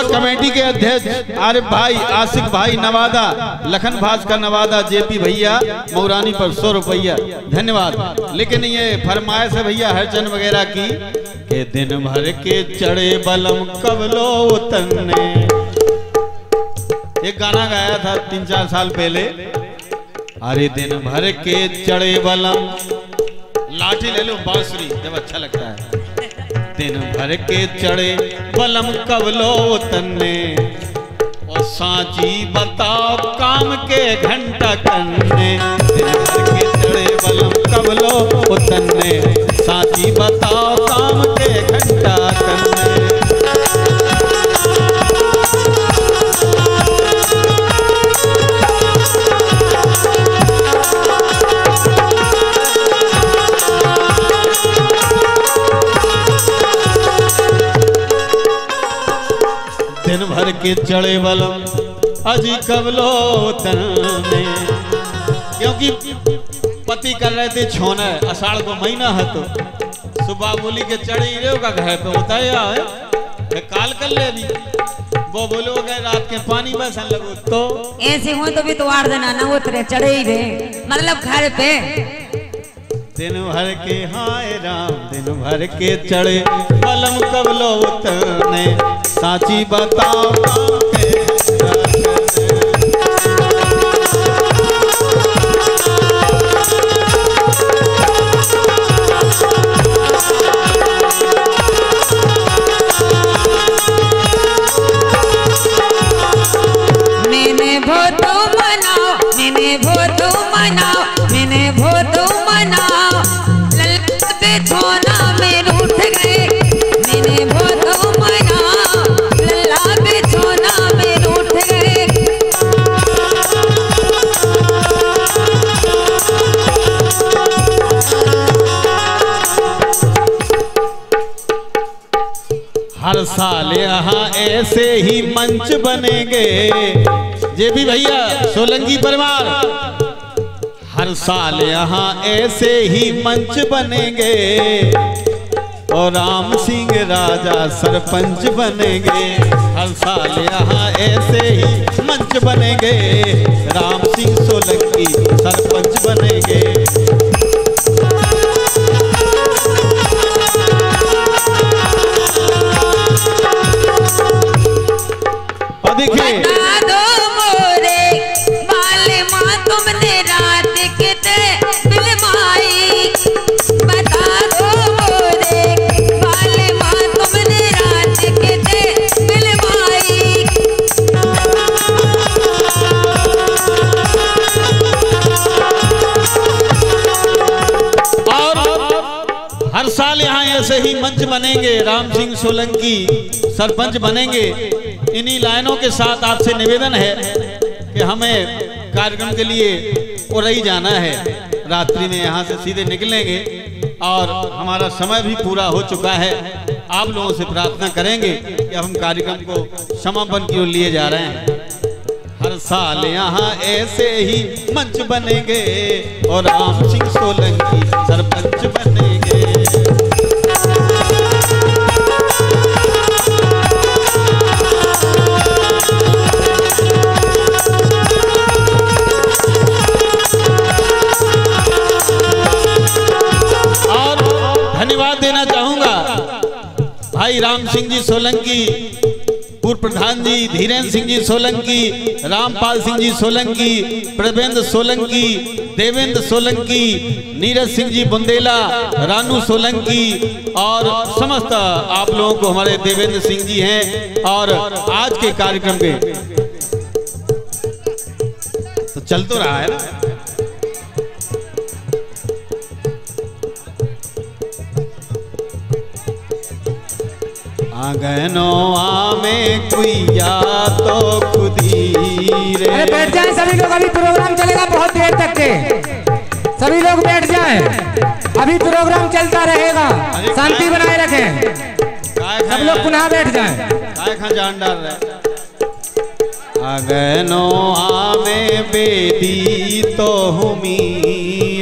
कमेटी के अध्यक्ष आरिफ भाई, आसिफ भाई नवादा, लखन भास्कर नवादा, जेपी भैया मौरानी पर 100 रुपया, धन्यवाद। लेकिन ये फरमाइश है भैया हरचंद वगैरह की के दिन भर के चढ़े बलम कबलो उतरने। एक गाना गाया था 3-4 साल पहले। अरे दिन भर के चढ़े बलम, लाठी ले लो बांसुरी जब अच्छा लगता है। दिन भर के चढ़े बलम कबलो तन्ने, और सांची बताओ काम के घंटा करने। दिन भर के चढ़े बलम कबलो तन्ने, सांची बताओ काम के घंटा करने। दिन भर के चढ़े बलम अजी कबलो तने, क्योंकि पति कर रहे थे छोना, आषाढ़ को महीना है तो सुबह बोली के चढ़े ही का घर पे होता है काल कर ले दी। वो बोलो गए रात के पानी बसन लगो तो ऐसे हो तो भी तो 8 दिन ना उतरे चढ़े ही रे, मतलब घर पे। दिन भर के हाय राम, दिन भर के चढ़े बलम कबलो उतरने, साची बताओ के ऐसे ही मंच बनेंगे। ये भी भैया सोलंकी परिवार, हर साल यहाँ ऐसे ही मंच बनेंगे और राम सिंह राजा सरपंच बनेंगे। हर साल यहाँ ऐसे ही मंच बनेंगे, राम सिंह सोलंकी सरपंच बनेंगे। और देखिए बता दो मोरे बाले माँ तुमने रात किते फिल्माई। बता दो मोरे बाले माँ तुमने रात किते फिल्माई। और हर साल यहाँ ऐसे ही मंच बनेंगे, राम सिंह सोलंकी सरपंच बनेंगे। इन्हीं लाइनों के साथ आपसे निवेदन है कि हमें कार्यक्रम के लिए उरई जाना है। रात्रि में यहाँ से सीधे निकलेंगे और हमारा समय भी पूरा हो चुका है। आप लोगों से प्रार्थना करेंगे कि हम कार्यक्रम को समापन की ओर लिए जा रहे हैं। हर साल यहाँ ऐसे ही मंच बनेंगे और राम सिंह सोलंकी सरपंच बनेंगे। धन्यवाद देना चाहूंगा भाई राम सिंह जी सोलंकी, पूर्व प्रधान जी धीरेन्द्र सिंह जी सोलंकी, रामपाल सिंह जी सोलंकी, प्रवेंद्र सोलंकी, देवेंद्र सोलंकी, नीरज सिंह जी बुंदेला, रानू सोलंकी और समस्त आप लोगों को हमारे देवेंद्र सिंह जी हैं। और आज के कार्यक्रम के तो चल तो रहा है ना। आंगनो आमे कुइया तो खुदी रे। अरे बैठ जाएं सभी लोग, अभी प्रोग्राम चलेगा बहुत देर तक के। सभी लोग बैठ जाएं, अभी प्रोग्राम चलता रहेगा, शांति बनाए रखें। सब लोग पुनः बैठ जाएं। काय खा जान डाल रहे। आंगनो आमे बेदी तो हुमी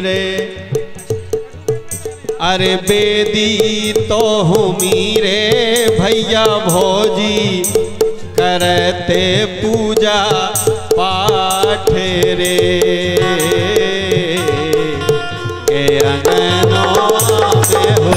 रे, अरे बेदी तो हुमी रे भैया भौजी करते पूजा पाठ रे। के अंगनों में हो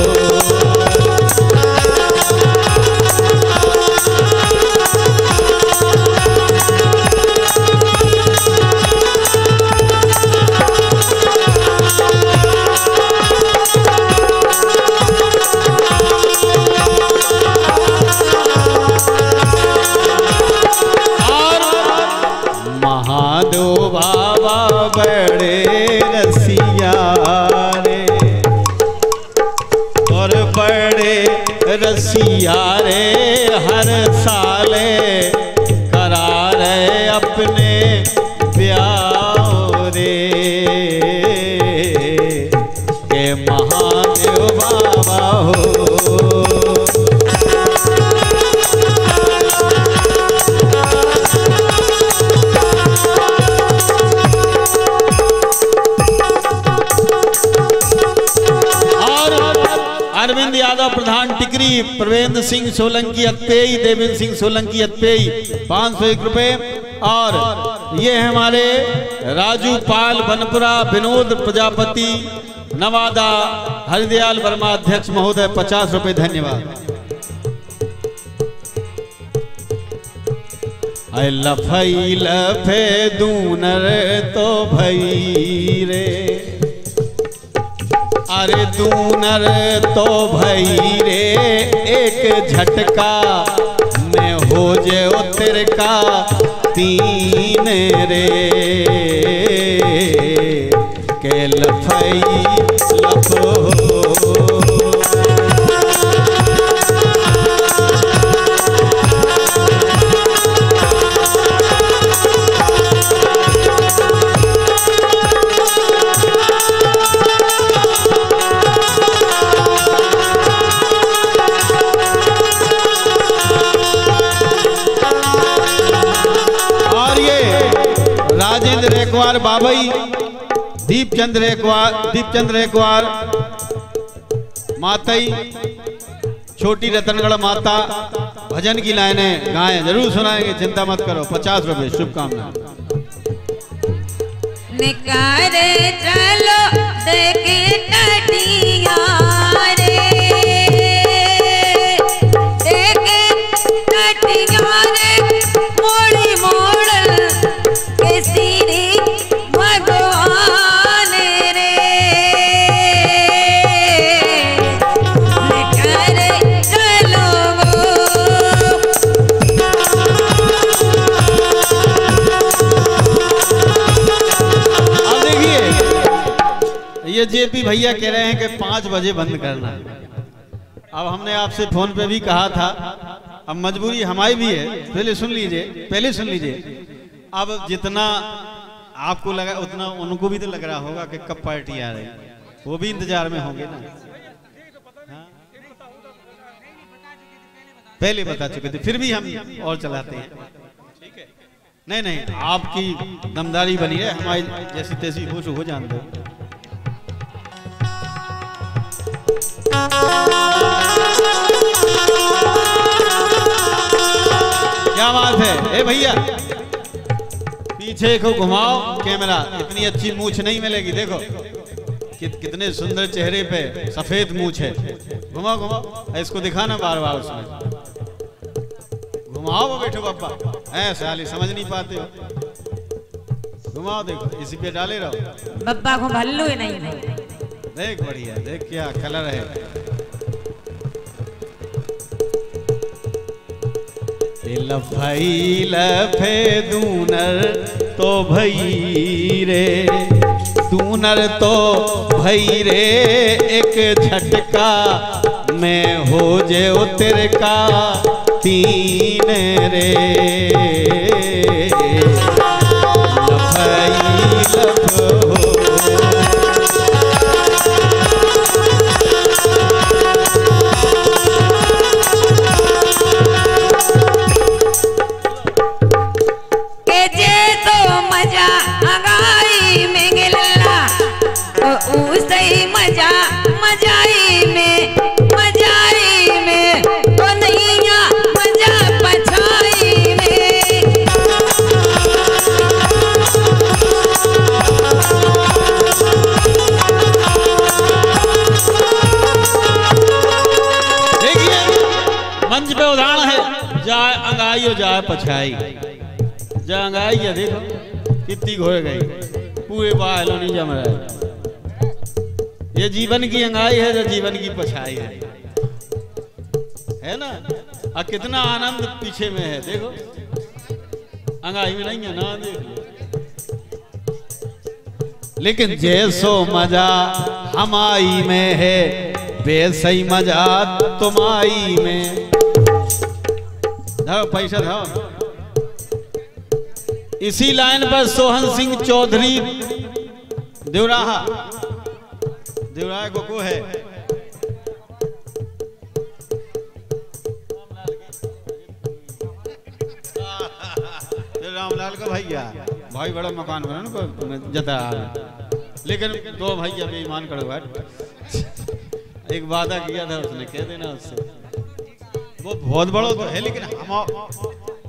रसिया रे, हर साले करा रे अपने ब्याह रे। के महादेव बाबा हो अरविंद यादव प्रधान टिकरी, प्रवेंद्र सिंह सोलंकी अतपेई, देवेंद्र सिंह सोलंकी अतपेई 501 रुपए। और ये हमारे राजू पाल बनपुरा, विनोद प्रजापति नवादा, हरिदयाल वर्मा अध्यक्ष महोदय 50 रुपए। धन्यवाद। लफई लफे दूनर तो भई रे, अरे दूनर तो भई रे एक झटका में हो जो तिरका तीन रे। के लफई लफो राजेंद्र एकवार बाबई, दीपचंद्र एकवार मातई, छोटी रतनगढ़ माता भजन की लाइनें गाएं, जरूर सुनाएंगे, चिंता मत करो। 50 रुपए शुभकामनाएं। निकारे चलो देखे कटिया रे, देखे कटिया रे, मोड़ी मोड़ के सीरी भगवान रे, निकारे चलो ये जेपी भैया कह रहे हैं कि 5 बजे बंद करना। अब हमने आपसे फोन पे भी कहा था, अब मजबूरी हमारी भी है, पहले सुन लीजिए। अब जितना आपको लगा उतना उनको भी तो लग रहा होगा कि कब पार्टी आ रही, वो भी इंतजार में होंगे ना। हाँ? पहले बता चुके थे, फिर भी हम और चलाते हैं। ठीक है, नहीं आपकी दमदारी बनी है, हमारी जैसी तैसी हो जान दो। क्या बात है। ए भैया पीछे को घुमाओ कैमरा, इतनी अच्छी मूछ नहीं मिलेगी। देखो कितने सुंदर चेहरे पे सफेद मूछ है। घुमाओ, इसको दिखाना बार बार, उसमें घुमाओ बैठो बाबा, ऐसे साली समझ नहीं पाते हो। घुमाओ, देखो इसी पे डाले रहो। बब्बा को भल्लू ही नहीं। देख बढ़िया, देख क्या कलर है। लफाई लफे दूनर तो भई रे, दूनर तो भई रे, एक झटका में हो जे उतर का 3 रे। लफाई लफ मजाई में ओ नैया मजा पछाई में। देखिए मंच पे उदाहरण है, जाए अंगाई और जाए पछाई। जा अंगाई है, देखो कितनी घोड़ गई, पूरे बाहर नहीं जम रहा है। ये जीवन की अंगाई है, जो जीवन की पछाई है ना। और कितना आनंद पीछे में है, देखो अंगाई में नहीं है ना, देख। लेकिन जैसो मजा हमाई में है, वैसई मजा तुम्हारी में। धरो पैसा धरो। इसी लाइन पर सोहन सिंह चौधरी देवराहा को है। रामलाल को भैया भाई बड़ा मकान बना ना जता, लेकिन 2 भैया बेईमान करो भाई। एक वादा किया था उसने, कह देना उससे। वो बहुत बड़ा तो है, लेकिन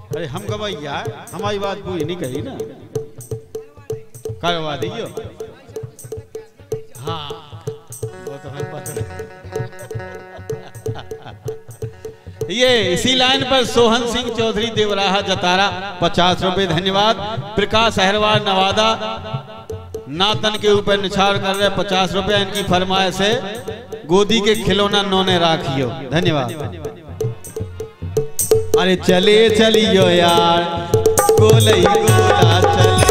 अरे हम का भैया हमारी बात पूरी नहीं कही ना, करवा दीजिए। हाँ वो तो हमें पता है। ये इसी लाइन पर सोहन सिंह चौधरी देवराहा जतारा 50 रुपए धन्यवाद। प्रकाश अहरवाल नवादा नातन के ऊपर निछाड़ कर रहे 50 रुपए। इनकी फरमाइश है गोदी के खिलौना नौने राखियो, धन्यवाद। अरे चले चलियो यार गोलई गोला चले।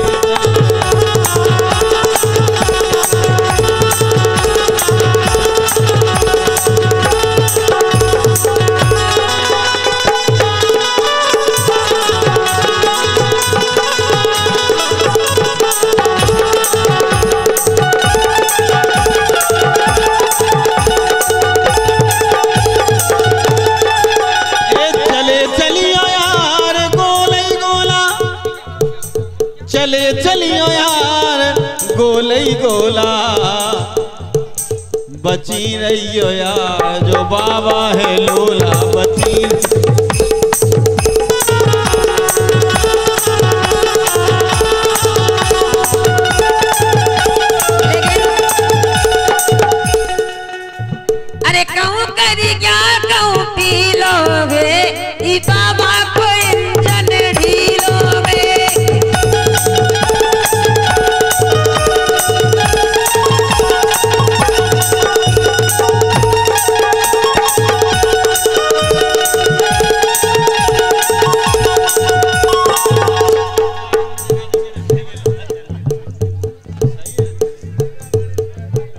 चले चलियो यार गोले ही गोला, बची रहियो यार जो बाबा है लोला, बची। अरे कहूँ करी क्या कहूँ पी लोगे, ई बाबा को इंजन ढीलोगे।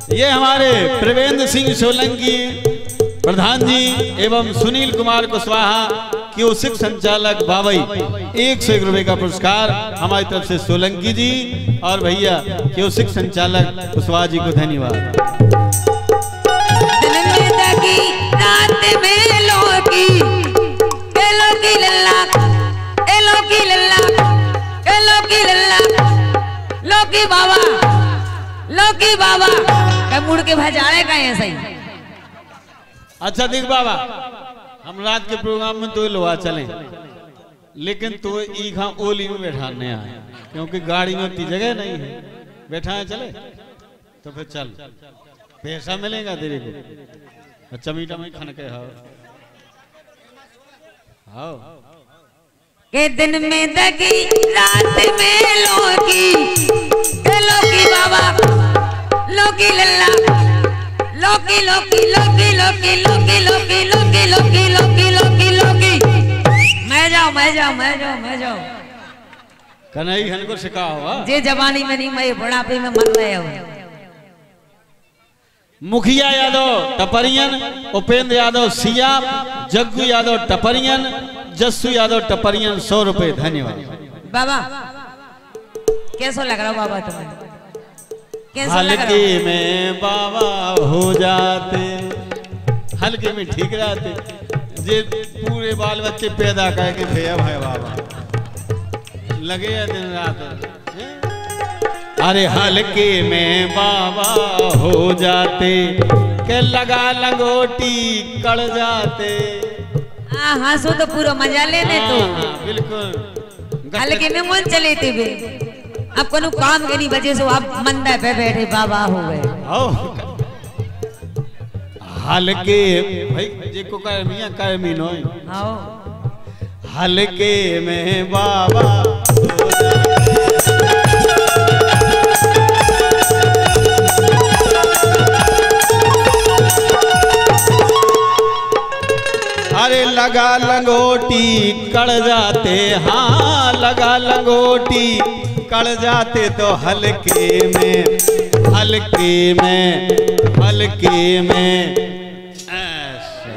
ये हमारे प्रवेंद्र सिंह सोलंकी प्रधान जी एवं सुनील कुमार कुशवाहा क्यूसिक संचालक बाबई 101 रुपए का पुरस्कार हमारी तरफ से सोलंकी जी और भैया क्यूसिक संचालक कुशवाहा जी को धन्यवाद। रात में लोकी लल्ला, लोकी लल्ला, लोकी लल्ला, लोकी बाबा, लोकी बाबा का मुड़ के भजाड़े का ऐसा ही। अच्छा देख बाबा, हम रात के प्रोग्राम में तो लोहा चले, लेकिन तो ईखा ओली में बैठाने आए क्योंकि गाड़ी में इतनी जगह नहीं है, बैठाए चले तो फिर चल पैसा मिलेगा तेरे को। अच्छा मीठा में खाने के हाँ के दिन में दगी रात में लोकी, लोकी बाबा, लोकी लल्ला, लोकी लोकी लोकी लोकी लोकी लोकी लोकी लोकी लोकी लोकी लोकी। मैं जाओ मैं जाओ मैं जाओ मैं जाओ। कन्हई हन को सिखा हुआ जे जवानी में नहीं, मैं बुढ़ापे में मर रहे हो। मुखिया यादव टपरियन, उपेंद्र यादव सिया, जग्गू यादव टपरियन, जस्सू यादव टपरियन 100 रुपए धन्यवाद। बाबा कैसा लग रहा बाबा तुम्हें? कैसा लग हल्के रहा? में बाबा हो जाते, हल्के में ठीक रहते, जे पूरे बाल बच्चे पैदा करके भैया भाई बाबा लगे दिन रात। अरे हल्के में बाबा हो जाते के लगा लंगोटी कड़ जाते। हाँ सो तो पूरा मजा लेने तो बिल्कुल हल्के में मन चले थे बे। अब कोनो काम के नहीं वजह से आप मंदा पे बैठे बाबा हो गए। हल्के भाई जे को कर मियां कर मी नोई हल्के में बाबा हो अरे लगा लंगोटी कड़ जाते, हाँ लगा लंगोटी कड़ जाते तो हल्के में, हल्के में, हल्के में।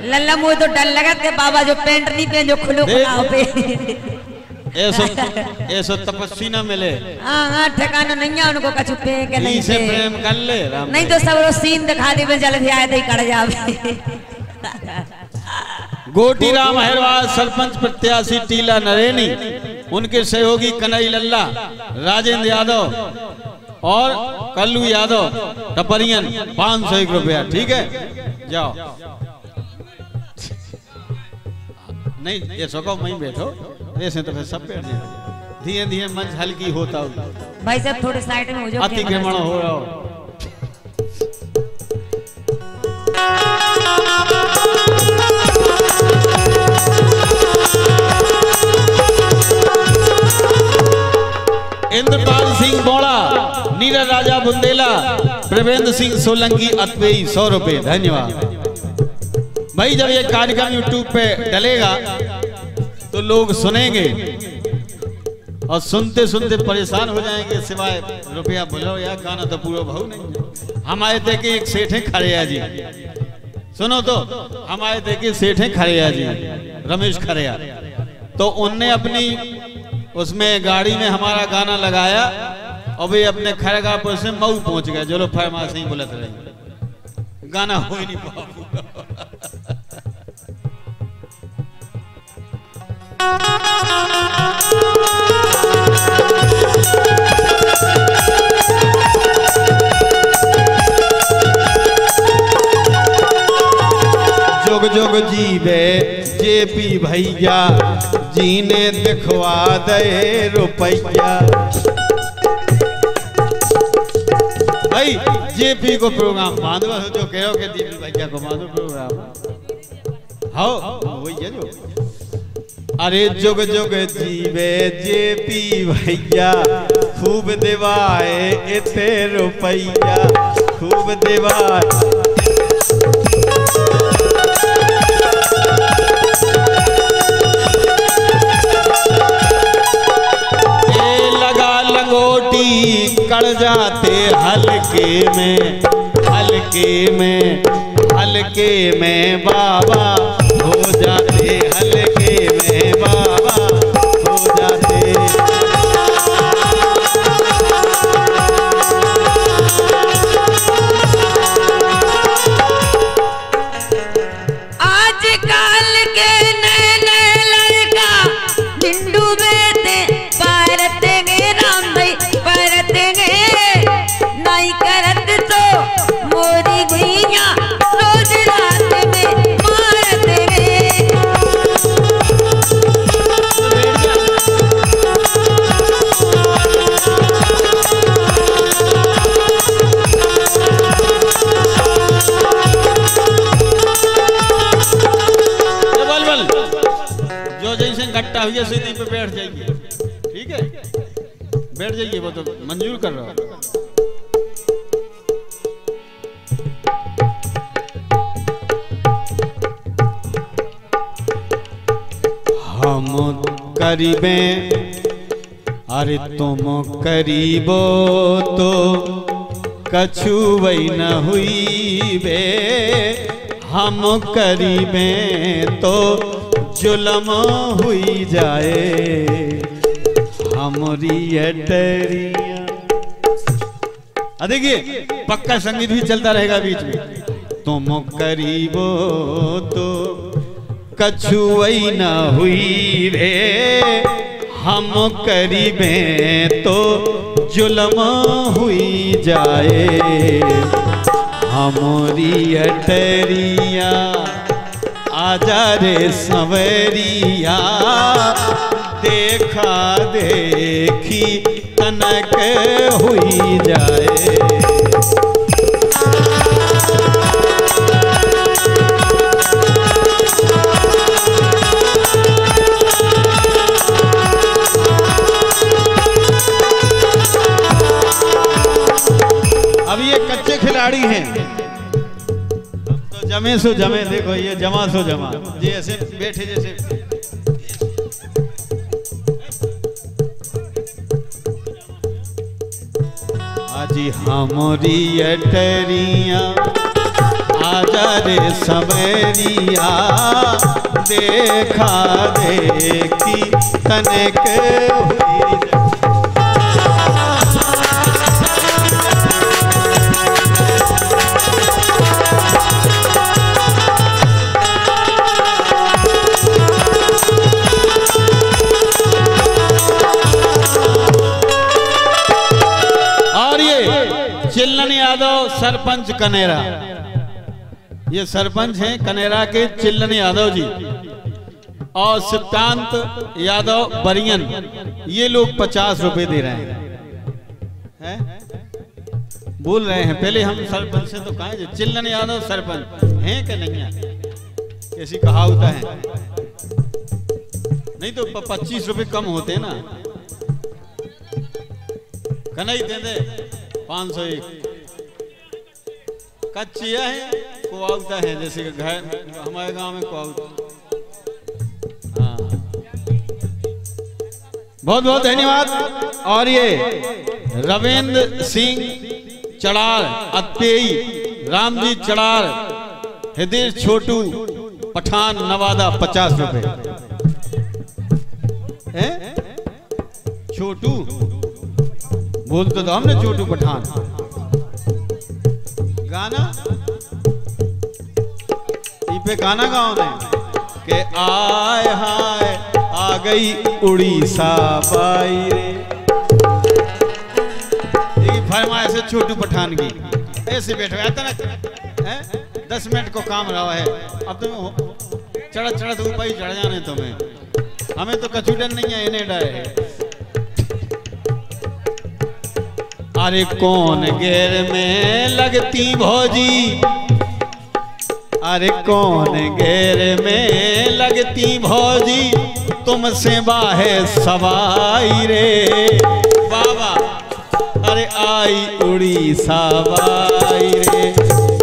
लल्ला मुझे तो डर लगा के बाबा जो पैंट नहीं पहन जो खुलो खुलाओ पे। ऐसो तपस्वी न मिले। हाँ ठिकाना नहीं है उनको कछु पे के नहीं से प्रेम कर ले नहीं तो सब रो सीन दिखा दे जल भी आए थे कड़ जावे। गोटी राम अहिरवार सरपंच प्रत्याशी टीला नरेनी, उनके सहयोगी कन्हई लल्ला, राजेंद्र यादव और कल्लू यादव टपरियन 501 रुपया। ठीक है जाओ। नहीं ये सको मैं बैठो ऐसे तो फिर सब बैठ जाए। धीरे धीरे मंच हल्की होता हो भाई साहब थोड़े साइड में हो जाओ। अतिक्रमण हो रहा हो। इंद्रपाल सिंह बोड़ा, नीरज राजा बुंदेला, प्रवेंद्र सिंह सोलंकी अतवेई 100 रुपए धन्यवाद। भाई जब ये कार्यक्रम यूट्यूब पे डलेगा तो लोग सुनेंगे और सुनते सुनते परेशान हो जाएंगे, सिवाय रुपया बोलो या गाना तो पूरा भाव नहीं। हम आए थे कि एक सेठ है खड़िया जी, सुनो तो हम आए थे कि सेठ है खड़िया जी रमेश खड़िया, तो उनने अपनी उसमें गाड़ी में हमारा गाना लगाया और वे अपने खड़गापुर से मऊ पहुंच गए। जो लोग फरमाइश नहीं बोलते रहे, गाना हो ही नहीं पाया। जुग जीवे जेपी भैया जीने दिखवा दे रुपैया। भाई जेपी को प्रोग्राम बांधो जो कहो के दीपी भैया को बांधो प्रोग्राम। हाँ वही है जो अरे जुग जुग जीवे जेपी भैया खूब दिवाए इते रुपैया खूब दिवाए। लगा लंगोटी कड़ जाते हल्के में हल्के में बाबा हो जाते हल्के में बाबा हो जाते। आजकल के नए लड़का झिंडू बेते परत गे राम भाई परत गे नहीं करत तो मोरी गुइया रोज रात में मारत गे। जो जैसे गट्टा हुई सीधी पे बैठ जाइए, ठीक है बैठ जाइए, वो तो मंजूर कर रहा हूं। हम करीबे अरे तुम करीबो तो कछु वही न हुई बे हम करीबे तो जुल्म हुई जाए हमारी अटरिया। देखिए पक्का संगीत भी चलता रहेगा बीच में। तुम करीबो तो कछु वही न हुई रे हम करीबे तो जुल्म हुई जाए हमारी अटरिया। आजा रे संवरिया देखा देखी तनक हुई जाए। अब ये कच्चे खिलाड़ी हैं तो जमे सो जमे। देखो ये जमा सो जमा, ये ऐसे बैठे जैसे आजी हमारी अटरिया आजा रे सवरिया देखा देखी तनक हुई। चिल्लन यादव सरपंच कनेरा, ये सरपंच हैं कनेरा के चिल्लन यादव जी, और सिद्धांत यादव बरियन, ये लोग 50 रुपए दे रहे हैं। बोल रहे हैं पहले हम सरपंच से तो कहें चिल्लन यादव सरपंच हैं कि नहीं है, ऐसी कहावत है, नहीं तो 25 रुपए कम होते ना। कन्हई दे दे 501 कच्चिया है कुआउता है, जैसे कि घर हमारे गांव में कुआउता। हाँ बहुत बहुत धन्यवाद। और ये रविंद्र सिंह चड़ार अत्तेई, रामजी चड़ार, हृदय छोटू पठान नवादा 50 रुपए। छोटू बोलते तो हमने छोटू पठान। गाना पे गाना गाओ ने के आय हाय आ गई उड़ीसा बाई रे। फरमाइश है छोटू पठान की, ऐसे बैठो आता ना 10 मिनट को काम रहा है। अब तुम्हें चढ़ चढ़ ऊपर ही चढ़ जाने तुम्हें, हमें तो कछु डर नहीं है इन्हें डर है। अरे कौन घेर में लगती भौजी, अरे कौन घेर में लगती भौजी, तुमसे बाहे सवाई रे बाबा, अरे आई उड़ी सवाई रे।